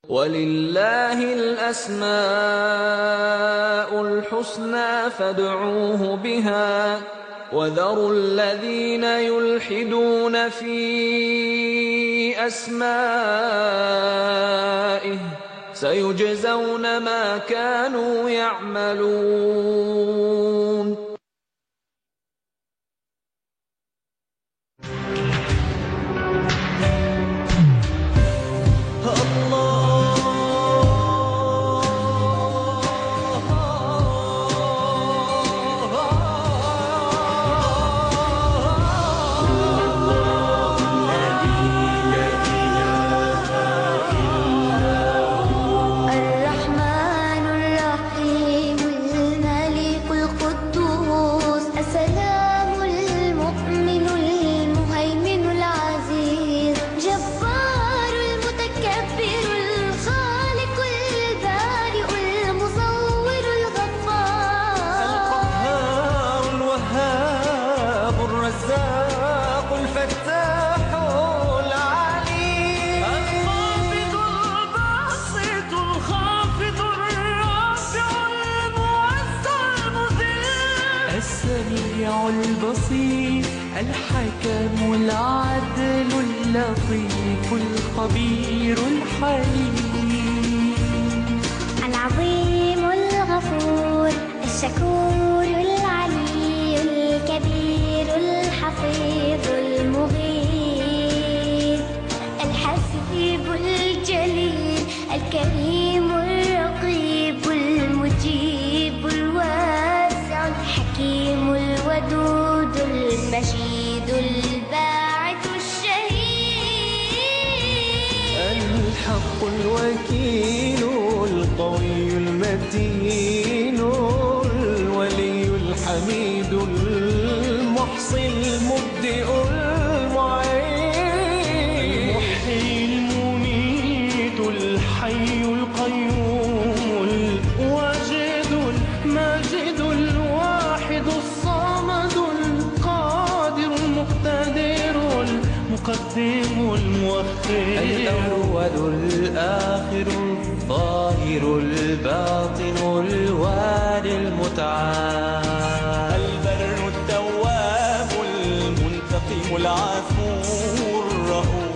[SPEAKER 7] ولله الأسماء الحسنى فادعوه بها وذروا الذين يلحدون في أسمائه سيجزون ما كانوا يعملون
[SPEAKER 8] البصير الحكم العدل اللطيف الخبير الحليم
[SPEAKER 9] العظيم الغفور الشكور العلي الكبير الحفيظ المغيث الحسيب الجليل الكريم الرقيب المجيب الواسع الحكيم الودود المجيد الباعث الشهيد
[SPEAKER 8] الحق الوكيل القوي المتين الولي الحميد المحصي المبدئ المعين المحيي المميت الحي القيوم الواجد الماجد الواحد الصمد القادر المقتدر المقدم المؤخر الأول الآخر الظاهر الباطن الوالي المتعال البر التواب المنتقم العفو الرؤوف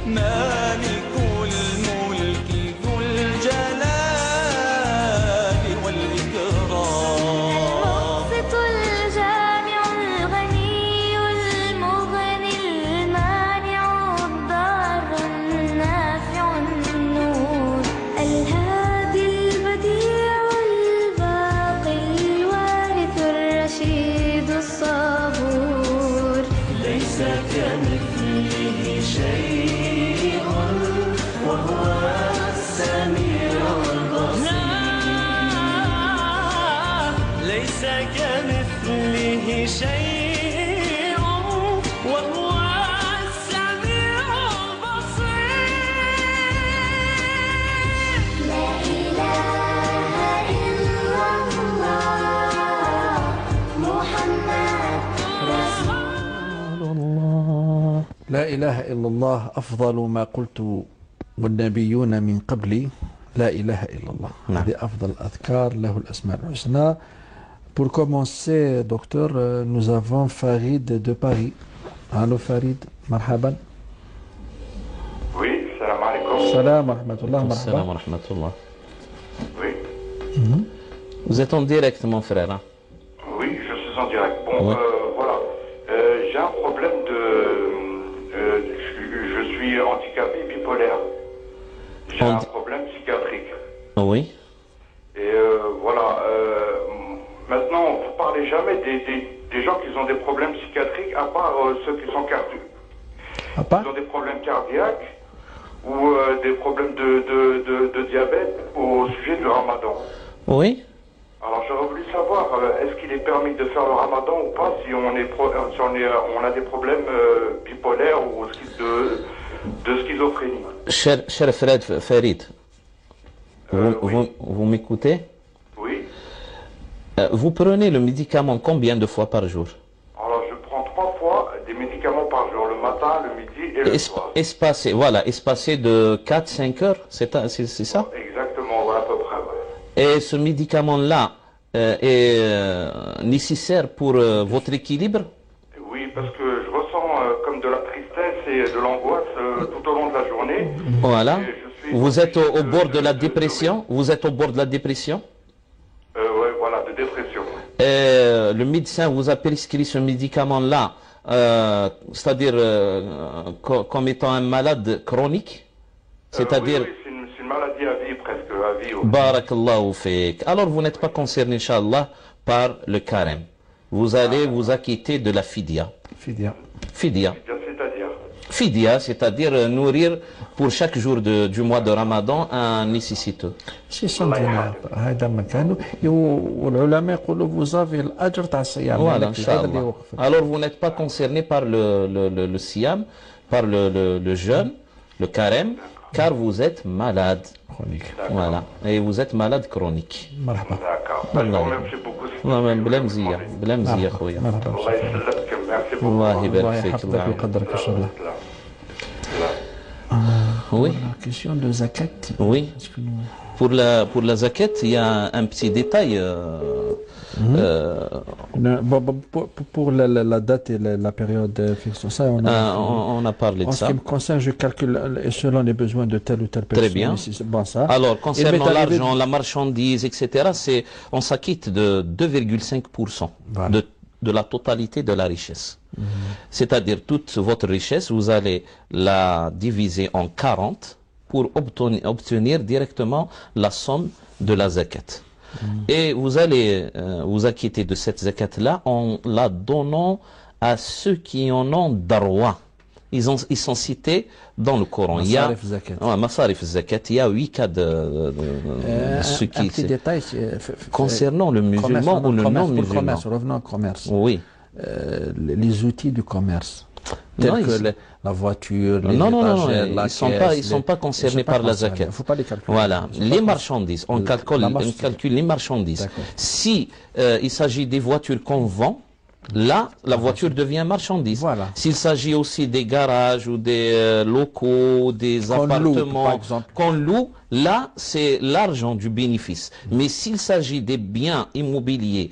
[SPEAKER 8] مالك الملك ذو الجلال والإكرام
[SPEAKER 9] المقسط الجامع الغني المغني المانع
[SPEAKER 8] ليس كمثله شيء وهو السميع البصير ليس كمثله شيء وهو السميع البصير
[SPEAKER 9] لا إله إلا الله محمد رسول
[SPEAKER 1] الله. لا إله إلا الله أفضل ما قلت والنبيون من قبلي. لا إله إلا الله. هذه أفضل الأذكار له الأسماء الحسنى. Pour commencer, docteur, nous avons Farid de Paris. Allô Farid, marhaban.
[SPEAKER 10] Oui, salam alaikum.
[SPEAKER 1] Salam wa rahmatullah, marhaban.
[SPEAKER 2] Salam wa rahmatullah.
[SPEAKER 10] Oui.
[SPEAKER 2] Vous êtes en direct, mon frère. Hein?
[SPEAKER 10] Oui, je suis en direct. Bon,
[SPEAKER 2] Oui.
[SPEAKER 10] voilà. J'ai un problème de... je suis handicapé bipolaire. J'ai un problème psychiatrique.
[SPEAKER 2] Oui.
[SPEAKER 10] Et voilà. Maintenant, vous ne parlez jamais des gens qui ont des problèmes psychiatriques, à part ceux qui sont cardiaques.
[SPEAKER 1] À part
[SPEAKER 10] Qui ont des problèmes cardiaques ou des problèmes de diabète au sujet du ramadan.
[SPEAKER 2] Oui.
[SPEAKER 10] Alors j'aurais voulu savoir, est-ce qu'il est permis de faire le ramadan ou pas si on, on a des problèmes bipolaires ou de schizophrénie.
[SPEAKER 2] Cher Fred Farid, vous m'écoutez?
[SPEAKER 10] Oui.
[SPEAKER 2] Vous prenez le médicament combien de fois par jour?
[SPEAKER 10] Alors je prends 3 fois des médicaments par jour, le matin, le midi et le soir.
[SPEAKER 2] Espacé, voilà, espacé de 4-5 heures, c'est ça?
[SPEAKER 10] Exactement, voilà à peu près. Ouais.
[SPEAKER 2] Et ce médicament-là est nécessaire pour votre équilibre?
[SPEAKER 10] Oui, parce que je ressens comme de la tristesse et de l'angoisse tout au long de la journée.
[SPEAKER 2] Voilà. Vous êtes au bord de la dépression? Vous êtes au bord de la dépression?
[SPEAKER 10] Oui, voilà, de dépression.
[SPEAKER 2] Le médecin vous a prescrit ce médicament-là, c'est-à-dire comme étant un malade chronique? C'est-à-dire...
[SPEAKER 10] Oui, c'est une maladie à vie, presque à vie. Oui.
[SPEAKER 2] Barakallahu fik. Alors vous n'êtes pas concerné, Inch'Allah, par le carême. Vous allez vous acquitter de la fidia.
[SPEAKER 1] Fidia.
[SPEAKER 2] Fidia.
[SPEAKER 10] C'est-à-dire
[SPEAKER 2] Fidia, c'est-à-dire nourrir pour chaque jour du mois de Ramadan un nécessiteux.
[SPEAKER 1] 600 دينار هذا مكانه والعلماء يقولوا vous avez الأجر تاع الصيام.
[SPEAKER 2] Voilà, Inch'Allah. Alors vous n'êtes pas concerné par le siam, par le jeûne, le carême, car vous êtes malade.
[SPEAKER 1] Chronique.
[SPEAKER 2] Voilà. Et vous êtes malade chronique.
[SPEAKER 1] مرحبا.
[SPEAKER 10] D'accord. Merci beaucoup.
[SPEAKER 2] بلا مزية بلا مزية خويا.
[SPEAKER 1] مرحبا.
[SPEAKER 10] الله يسلمك. Merci beaucoup.
[SPEAKER 2] الله يبارك
[SPEAKER 1] الله
[SPEAKER 2] فيك.
[SPEAKER 1] يحفظك ويقدرك إن شاء الله.
[SPEAKER 2] Oui.
[SPEAKER 1] La question de zakat.
[SPEAKER 2] Oui. Pour la zakat, il y a un petit détail.
[SPEAKER 1] Pour la date et la période fixe, ça
[SPEAKER 2] on a parlé de
[SPEAKER 1] ça. En ce qui me concerne, je calcule selon les besoins de telle ou telle personne.
[SPEAKER 2] Très bien.
[SPEAKER 1] Bon, ça.
[SPEAKER 2] Alors, concernant l'argent, la marchandise, etc., on s'acquitte de 2,5%
[SPEAKER 1] voilà.
[SPEAKER 2] de la totalité de la richesse. C'est-à-dire, toute votre richesse, vous allez la diviser en 40 pour obtenir directement la somme de la zakat. Et vous allez vous acquitter de cette zakat-là en la donnant à ceux qui en ont droit. Ils sont cités dans le Coran. Masarif zakat. Il y a 8 cas de ce qui...
[SPEAKER 1] Un petit détail
[SPEAKER 2] concernant le musulman ou le non-musulman.
[SPEAKER 1] Revenons au commerce.
[SPEAKER 2] Oui.
[SPEAKER 1] Les outils du commerce. Tels que la voiture, les étagères, la
[SPEAKER 2] ils ne sont pas concernés par la zakat.
[SPEAKER 1] Il ne faut pas les calculer.
[SPEAKER 2] Voilà. Les marchandises, on calcule les marchandises. Si il s'agit des voitures qu'on vend, là, la voiture devient marchandise.
[SPEAKER 1] Voilà.
[SPEAKER 2] S'il s'agit aussi des garages ou des locaux, des appartements qu'on loue, là, c'est l'argent du bénéfice. Mais s'il s'agit des biens immobiliers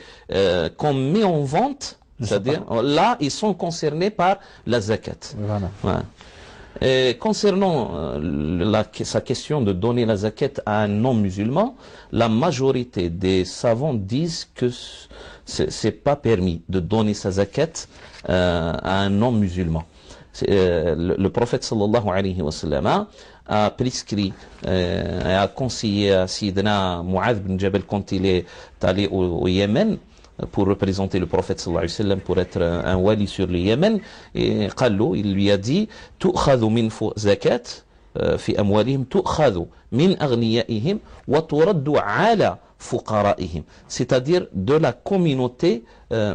[SPEAKER 2] qu'on met en vente, c'est-à-dire, là, ils sont concernés par la zakat.
[SPEAKER 1] Voilà.
[SPEAKER 2] Ouais. Et concernant sa question de donner la zakat à un non-musulman, la majorité des savants disent que c'est pas permis de donner sa zakat à un non-musulman. Le prophète sallallahu alayhi wa sallam a prescrit et a conseillé à Sidna Mu'adh bin Jabal quand il est allé au Yémen pour représenter le prophète sallallahu alayhi wa sallam, pour être un wali sur le Yémen. Et Qallo, il lui a dit tu'khadhu min zakat fi amwalihim tu'khadhu min aghniyaihim wa turaddu ala fuqara'ihim, c'est-à-dire de la communauté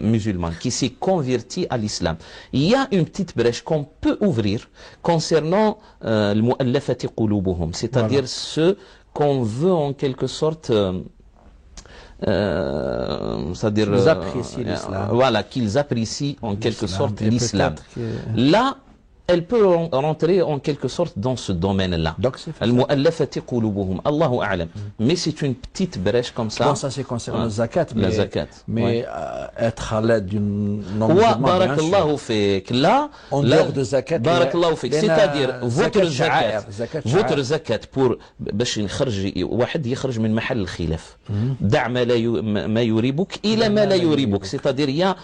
[SPEAKER 2] musulmane qui s'est convertie à l'islam. Il y a une petite brèche qu'on peut ouvrir concernant le mu'allafati qulubuhum, c'est-à-dire ceux qu'on veut en quelque sorte c'est-à-dire
[SPEAKER 1] qu'ils apprécient l'islam.
[SPEAKER 2] Voilà, qu'ils apprécient en quelque sorte l'islam. Là, elle peut rentrer en quelque sorte dans ce domaine-là. Al-mu'allafati qulubuhum, Allahu a'lam. Mais c'est une petite brèche comme ça.
[SPEAKER 1] Bon, ça c'est concernant la zakat.
[SPEAKER 2] La zakat.
[SPEAKER 1] Mais être à l'aide d'une
[SPEAKER 2] non-musulmane, barakallahu fik. Là,
[SPEAKER 1] en dehors de zakat,
[SPEAKER 2] barakallahu fik. C'est-à-dire votre zakat pour باش نخرج واحد يخرج من محل الخلاف. دع ما يريبك إلى ما لا يريبك. C'est-à-dire il y a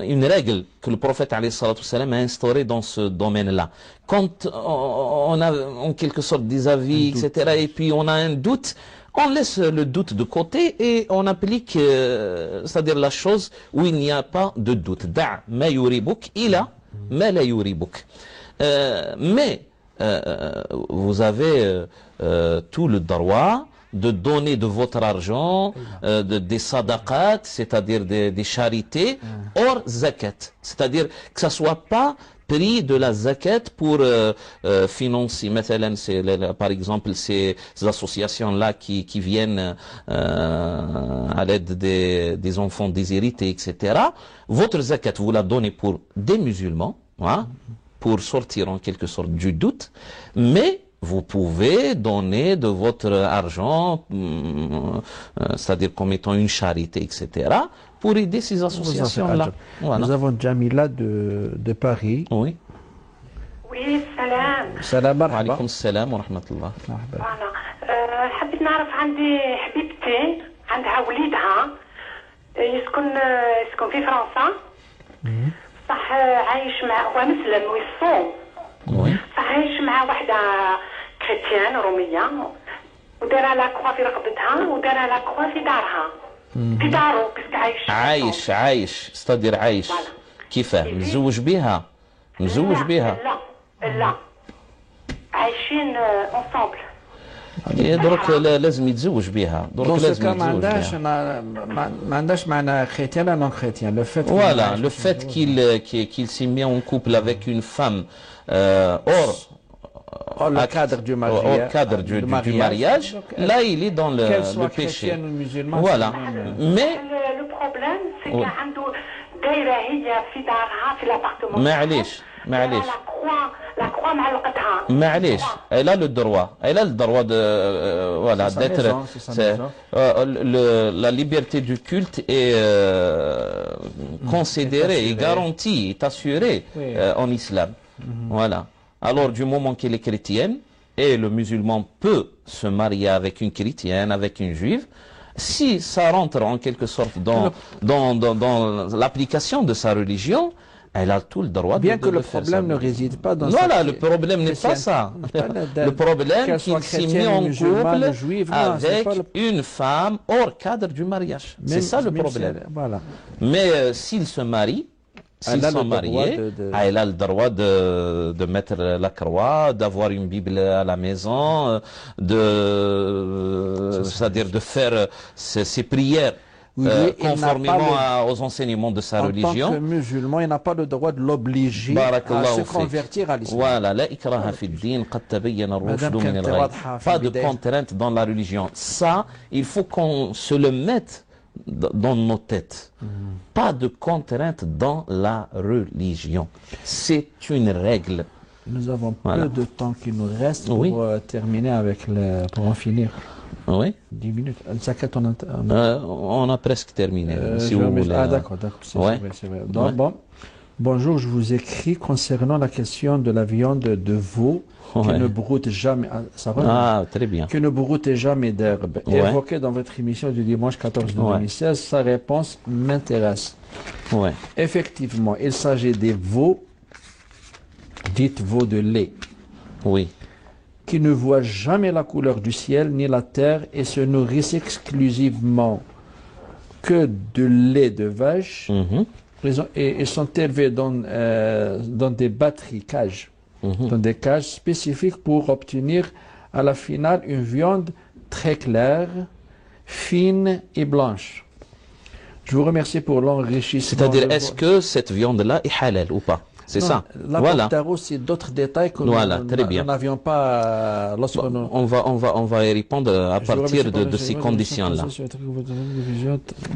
[SPEAKER 2] une règle que le prophète alayhi salatu wassalam a instaurée dans ce domaine-là. Quand on a en quelque sorte des avis, etc., et puis on a un doute, on laisse le doute de côté et on applique, c'est-à-dire la chose où il n'y a pas de doute. Da' ma yuribuk ila ma la yuribuk. Mais vous avez tout le droit de donner de votre argent, des sadaqat, c'est-à-dire des charités, hors zakat. C'est-à-dire que ça soit pas pris de la zakat pour financer, par exemple, ces associations-là qui viennent à l'aide des enfants déshérités, etc. Votre zakat, vous la donnez pour des musulmans, hein, pour sortir en quelque sorte du doute, mais vous pouvez donner de votre argent, c'est-à-dire comme étant une charité, etc., pour aider ces associations-là.
[SPEAKER 1] Voilà. Nous avons Jamila de Paris.
[SPEAKER 2] Oui.
[SPEAKER 11] Oui, salam.
[SPEAKER 1] Salam, marhaba.
[SPEAKER 2] Alaykoum salam wa rahmatullah.
[SPEAKER 11] voilà. حبيت نعرف عندي حبيبتي عندها وليدها يسكن في فرنسا. صح عايش مع هو مسلم ويصوم. صح عايش مع واحدة كريستيان رومية ودار لا كوا في رقبتها ودار لا كوا في دارها. في دارو بس
[SPEAKER 2] عايش استدير عايش كيفاه مزوج بها
[SPEAKER 11] لا عايشين انصامبل
[SPEAKER 2] درك لازم يتزوج بها درك لازم يتزوج بها
[SPEAKER 1] ما عندهاش معنى chrétien ou non chrétien
[SPEAKER 2] le fait qu'il s'est mis en couple avec une femme hors
[SPEAKER 1] le cadre du
[SPEAKER 2] mariage, là il est dans le péché. Voilà. Mais
[SPEAKER 11] le problème c'est qu'il عنده دايره هي في دارها في l'appartement.
[SPEAKER 2] معليش
[SPEAKER 11] la croix معلقتها.
[SPEAKER 2] معليش elle a le droit de voilà d'être la liberté du culte est considérée et garantie, est assurée en islam. Voilà. Alors, du moment qu'elle est chrétienne, et le musulman peut se marier avec une chrétienne, avec une juive, si ça rentre en quelque sorte dans l'application de sa religion, elle a tout le droit de le faire.
[SPEAKER 1] Bien que le problème ne réside pas dans
[SPEAKER 2] voilà, le problème n'est pas ça. Le problème qu'il s'est mis en couple avec une femme hors cadre du mariage. C'est ça le problème. Mais s'il se marie, s'ils sont mariés, elle a le droit de mettre la croix, d'avoir une Bible à la maison, c'est-à-dire de faire ses prières conformément aux enseignements de sa religion.
[SPEAKER 1] En tant que musulman, il n'a pas le droit de l'obliger à se convertir à l'islam.
[SPEAKER 2] Voilà, la ikraha fi ad-din, qad tabayyana ar-rushd min al-ghayy. Pas de contrainte dans la religion. Ça, il faut qu'on se le mette dans nos têtes. Pas de contrainte dans la religion. C'est une règle.
[SPEAKER 1] Nous avons peu de temps qui nous reste pour terminer pour en finir.
[SPEAKER 2] Oui.
[SPEAKER 1] 10 minutes.
[SPEAKER 2] On a presque terminé. Si vous voulez.
[SPEAKER 1] Ah d'accord. C'est vrai. Donc, bonjour, je vous écris concernant la question de la viande de veau qui ne broute jamais. Ça va,
[SPEAKER 2] très bien.
[SPEAKER 1] Qui ne broute jamais d'herbe. Évoqué dans votre émission du dimanche 14 de 2016, sa réponse m'intéresse. Effectivement, il s'agit des veaux, dites veaux de lait.
[SPEAKER 2] Oui.
[SPEAKER 1] Qui ne voient jamais la couleur du ciel ni la terre et se nourrissent exclusivement que de lait de vache. Ils sont élevés dans des batteries cages, dans des cages spécifiques pour obtenir à la finale une viande très claire, fine et blanche. Je vous remercie pour l'enrichissement.
[SPEAKER 2] C'est-à-dire, est-ce que cette viande-là est halal ou pas? C'est ça.
[SPEAKER 1] Là,
[SPEAKER 2] voilà.
[SPEAKER 1] C'est d'autres détails que
[SPEAKER 2] voilà,
[SPEAKER 1] nous n'avions pas lorsque nous...
[SPEAKER 2] on va y répondre à partir de ces conditions-là.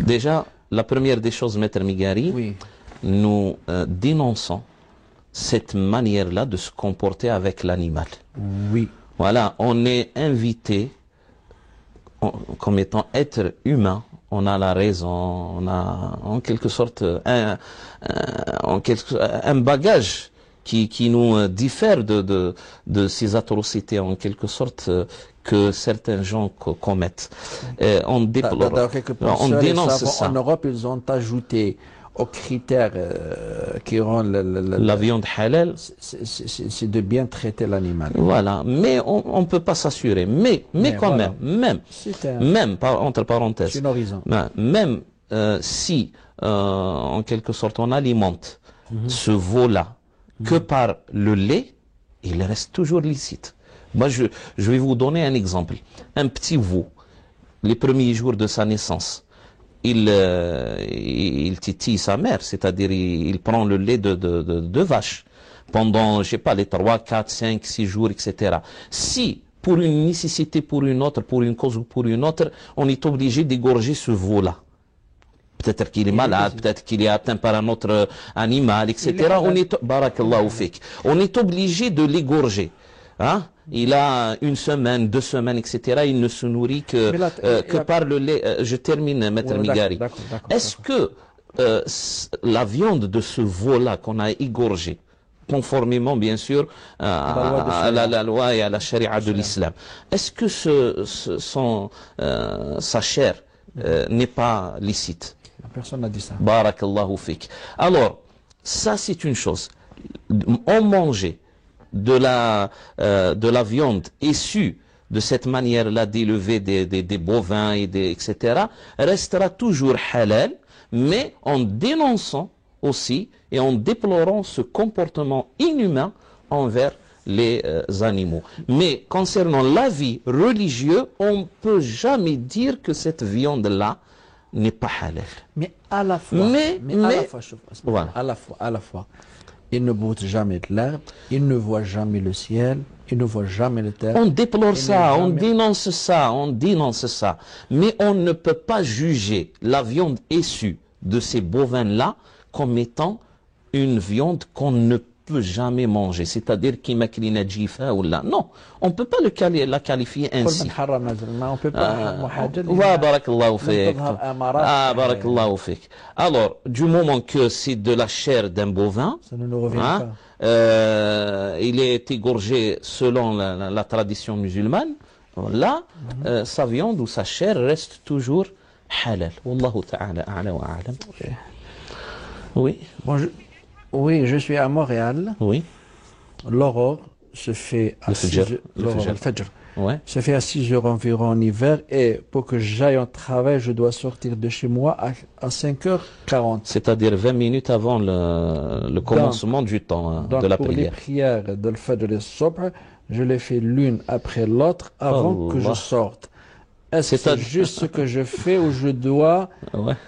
[SPEAKER 2] Déjà, la première des choses, Maître Migari, nous dénonçons cette manière-là de se comporter avec l'animal.
[SPEAKER 1] Oui.
[SPEAKER 2] Voilà, on est invité comme étant être humain. On a la raison, on a en quelque sorte un bagage qui nous diffère de ces atrocités en quelque sorte que certains gens commettent. On déplore, on dénonce ça.
[SPEAKER 1] En Europe, ils ont ajouté aux critères qui rendent
[SPEAKER 2] la viande halal,
[SPEAKER 1] c'est de bien traiter l'animal.
[SPEAKER 2] Voilà, mais on ne peut pas s'assurer. Mais quand voilà. même, entre parenthèses, même si, en quelque sorte, on alimente ce veau-là que par le lait, il reste toujours licite. Moi, je vais vous donner un exemple. Un petit veau, les premiers jours de sa naissance, il titille sa mère, c'est-à-dire il prend le lait de vache pendant, je sais pas, les 3, 4, 5, 6 jours, etc. Si, pour une nécessité, pour une autre, pour une cause ou pour une autre, on est obligé d'égorger ce veau-là. Peut-être qu'il est malade, peut-être qu'il est atteint par un autre animal, etc. Barakallahu fik. On est obligé de l'égorger. Hein? Il a 1 semaine, 2 semaines, etc. Il ne se nourrit que par le lait. Je termine, Maître Migari. Est-ce que la viande de ce veau-là qu'on a égorgé, conformément bien sûr à la loi et à la charia de l'islam, est-ce que sa chair n'est pas licite?
[SPEAKER 1] Personne n'a dit ça.
[SPEAKER 2] Barakallahu fik. Alors, ça c'est une chose. On mangeait de la viande issue de cette manière-là d'élever des bovins et etc. restera toujours halal, mais en dénonçant aussi et en déplorant ce comportement inhumain envers les animaux. Mais concernant l'avis religieux, on ne peut jamais dire que cette viande-là n'est pas halal.
[SPEAKER 1] Mais à la fois, à la fois, il ne goûte jamais de l'herbe, il ne voit jamais le ciel, il ne voit jamais le terre.
[SPEAKER 2] On déplore ça, on dénonce ça, mais on ne peut pas juger la viande issue de ces bovins-là comme étant une viande qu'on ne peut jamais manger, c'est-à-dire qui maklina jifa ou là. Non, on ne peut pas la qualifier ainsi.
[SPEAKER 1] On peut pas.
[SPEAKER 2] Barakallahu fik. Barakallahu fik. Alors, du moment que c'est de la chair d'un bovin,
[SPEAKER 1] ça ne nous revient pas.
[SPEAKER 2] Il est égorgé selon la tradition musulmane, là, sa viande ou sa chair reste toujours halal. Wallahu ta'ala a'la wa a'lam. Oui.
[SPEAKER 1] Bon, oui, je suis à Montréal.
[SPEAKER 2] Oui.
[SPEAKER 1] L'aurore se fait à 6 heures. Le Fajr.
[SPEAKER 2] Ouais.
[SPEAKER 1] Se fait à 6 heures environ en hiver. Et pour que j'aille au travail, je dois sortir de chez moi à 5h40.
[SPEAKER 2] C'est-à-dire 20 minutes avant le commencement du temps de la prière.
[SPEAKER 1] Pour les prières de l'Fajr et Sobh, je les fais l'une après l'autre avant que je sorte. Est-ce que c'est juste ce que je fais ou je dois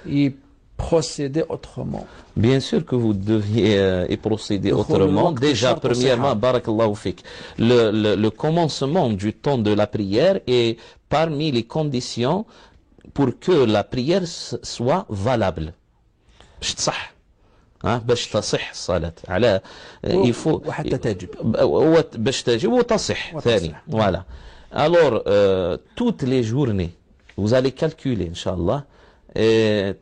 [SPEAKER 1] y procéder autrement?
[SPEAKER 2] Bien sûr que vous deviez y procéder autrement. Déjà, premièrement, barakallahu fik, le commencement du temps de la prière est parmi les conditions pour que la prière soit valable. باش تصح الصلاة على
[SPEAKER 1] وحتى تجب
[SPEAKER 2] باش تجب وتصح ثاني. Voilà. Alors, toutes les journées, vous allez calculer, Inch'Allah,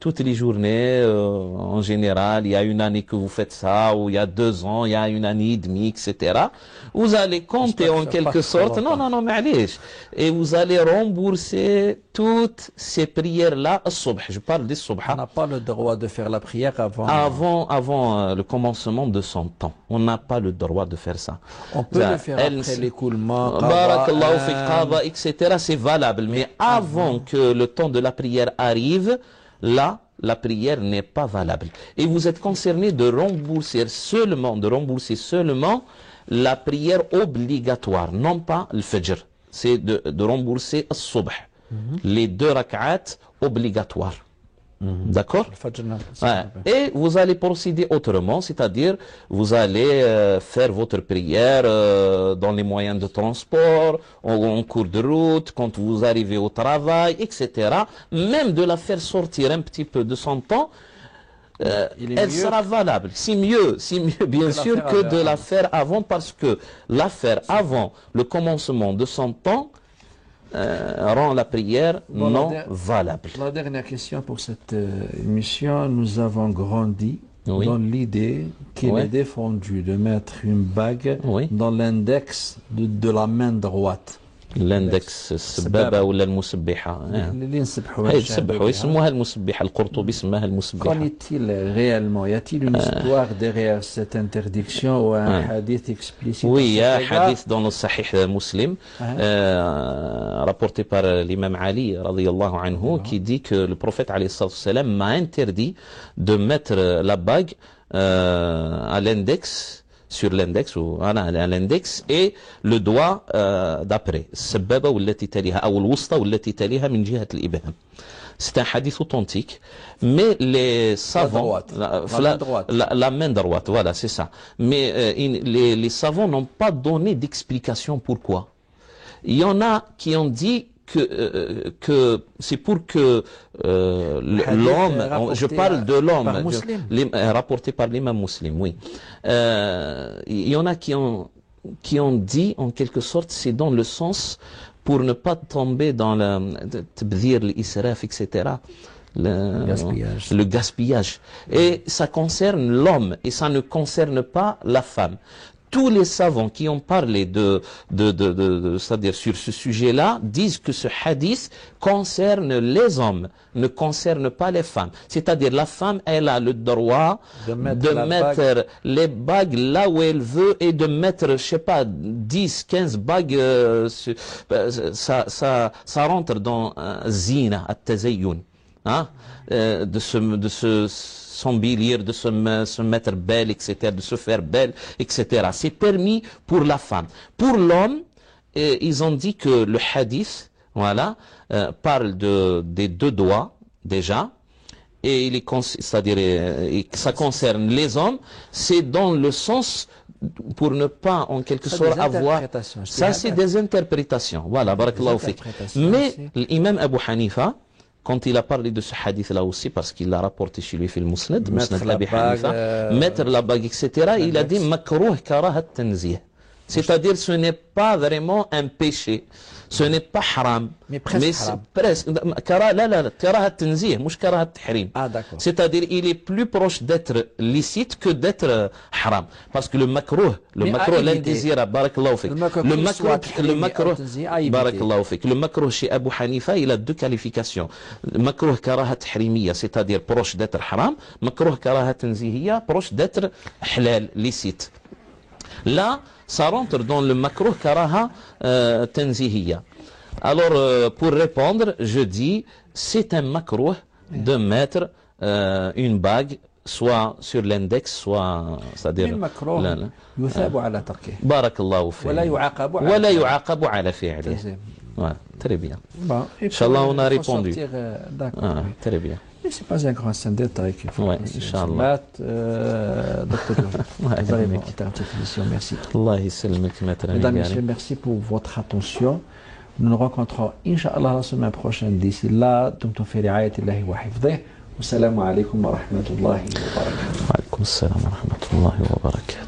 [SPEAKER 2] toutes les journées, en général, il y a une année que vous faites ça, ou il y a 2 ans, il y a une année et demie, etc. Vous allez compter en quelque sorte, non, mais et vous allez rembourser toutes ces prières-là, je parle des subha.
[SPEAKER 1] On n'a pas le droit de faire la prière
[SPEAKER 2] avant le commencement de son temps. On n'a pas le droit de faire ça.
[SPEAKER 1] On peut le faire après l'écoulement,
[SPEAKER 2] barakallahu fik, qada, etc. C'est valable. Mais avant que le temps de la prière arrive, là, la prière n'est pas valable. Et vous êtes concerné de rembourser seulement la prière obligatoire, non pas le fajr. C'est de rembourser le subh, les 2 rak'at obligatoires. D'accord? Ouais. Et vous allez procéder autrement, c'est-à-dire vous allez faire votre prière dans les moyens de transport, en cours de route, quand vous arrivez au travail, etc. Même de la faire sortir un petit peu de son temps, elle sera valable. C'est mieux bien sûr que de la faire avant, parce que la faire avant le commencement de son temps rend la prière non valable.
[SPEAKER 1] La dernière question pour cette émission. Nous avons grandi dans l'idée qu'il est défendu de mettre une bague dans l'index de la main droite.
[SPEAKER 2] l'index السبابة ولا المسبحة
[SPEAKER 1] اللي نسبحوا
[SPEAKER 2] يسبحوا يسموها المسبحة القرطبي سماها المسبحة.
[SPEAKER 1] Qu'en est-il réellement? Y a-t-il une histoire derrière cette interdiction ou un hadith explicite?
[SPEAKER 2] Oui, il y a un hadith dans le Sahih Muslim rapporté par l'imam Ali radiyallahu anhu qui dit que le prophète alayhi salam m'a interdit de mettre la bague à l'index, sur l'index ou à l'index et le doigt d'après السبابة والتي تليها أو الوسطى والتي تليها من جهة الإبهام. C'est un hadith authentique, mais les savants, la main droite, voilà, c'est ça. Mais les savants n'ont pas donné d'explication pourquoi. Il y en a qui ont dit que c'est pour que l'homme, je parle de l'homme, rapporté par l'imam muslim, oui. Il y en a qui ont dit en quelque sorte, c'est dans le sens pour ne pas tomber dans le tabdhir, l'israf, etc. Le gaspillage. Et ça concerne l'homme et ça ne concerne pas la femme. Tous les savants qui ont parlé c'est-à-dire sur ce sujet-là, disent que ce hadith concerne les hommes, ne concerne pas les femmes. C'est-à-dire la femme, elle a le droit de mettre les bagues là où elle veut et de mettre, je sais pas, 10, 15 bagues, ça rentre dans zina, at-tazayyun, hein, s'embellir, de se mettre belle, etc., de se faire belle, etc. C'est permis pour la femme. Pour l'homme, ils ont dit que le hadith, voilà, parle des 2 doigts, déjà, et c'est-à-dire, ça concerne les hommes, c'est dans le sens, pour ne pas, en quelque sorte, avoir... Ça, c'est des interprétations. Voilà, barakallahu fik. Mais l'imam Abu Hanifa, quand il a parlé de ce hadith-là aussi, parce qu'il l'a rapporté chez lui, Musnad Abi Hanifa, mettre la bague, etc., il a dit makruh karahat tanzih. C'est-à-dire, ce n'est pas vraiment un péché, ce n'est pas haram, mais presque. Karahat tanzih, mouch karahat tahrim. C'est-à-dire, il est plus proche d'être licite que d'être haram. Parce que le makruh, l'indésirable, barakallahu fik. Le makruh chez Abu Hanifa, il a 2 qualifications. Makruh karahat tahrimiya, c'est-à-dire proche d'être haram. Makruh karahat tanzihiyya, proche d'être halal, licite. Là, ça rentre dans le makruh karaha tanzihiyya. Alors, pour répondre, je dis, c'est un makruh de mettre une bague soit sur l'index, soit, c'est-à-dire...
[SPEAKER 1] يثاب على تركه.
[SPEAKER 2] بارك الله فيك. ولا يعاقب على فعله. Voilà, très bien.
[SPEAKER 1] Bon,
[SPEAKER 2] Inch'Allah, on a répondu.
[SPEAKER 1] D'accord.
[SPEAKER 2] Très bien.
[SPEAKER 1] Mais ce n'est pas un grand détail qu'il faut.
[SPEAKER 2] Oui, Inch'Allah.
[SPEAKER 1] Docteur, vous avez été à cette émission. Merci. Mesdames et messieurs, merci pour votre attention. Nous nous rencontrons, Inch'Allah, la semaine prochaine. D'ici là, dumtum fi ri'ayatillahi wa hifdih. Wassalamu alaikum wa rahmatullahi wa barakatuh.
[SPEAKER 2] Wa alaikum assalam wa rahmatullahi wa barakatuh.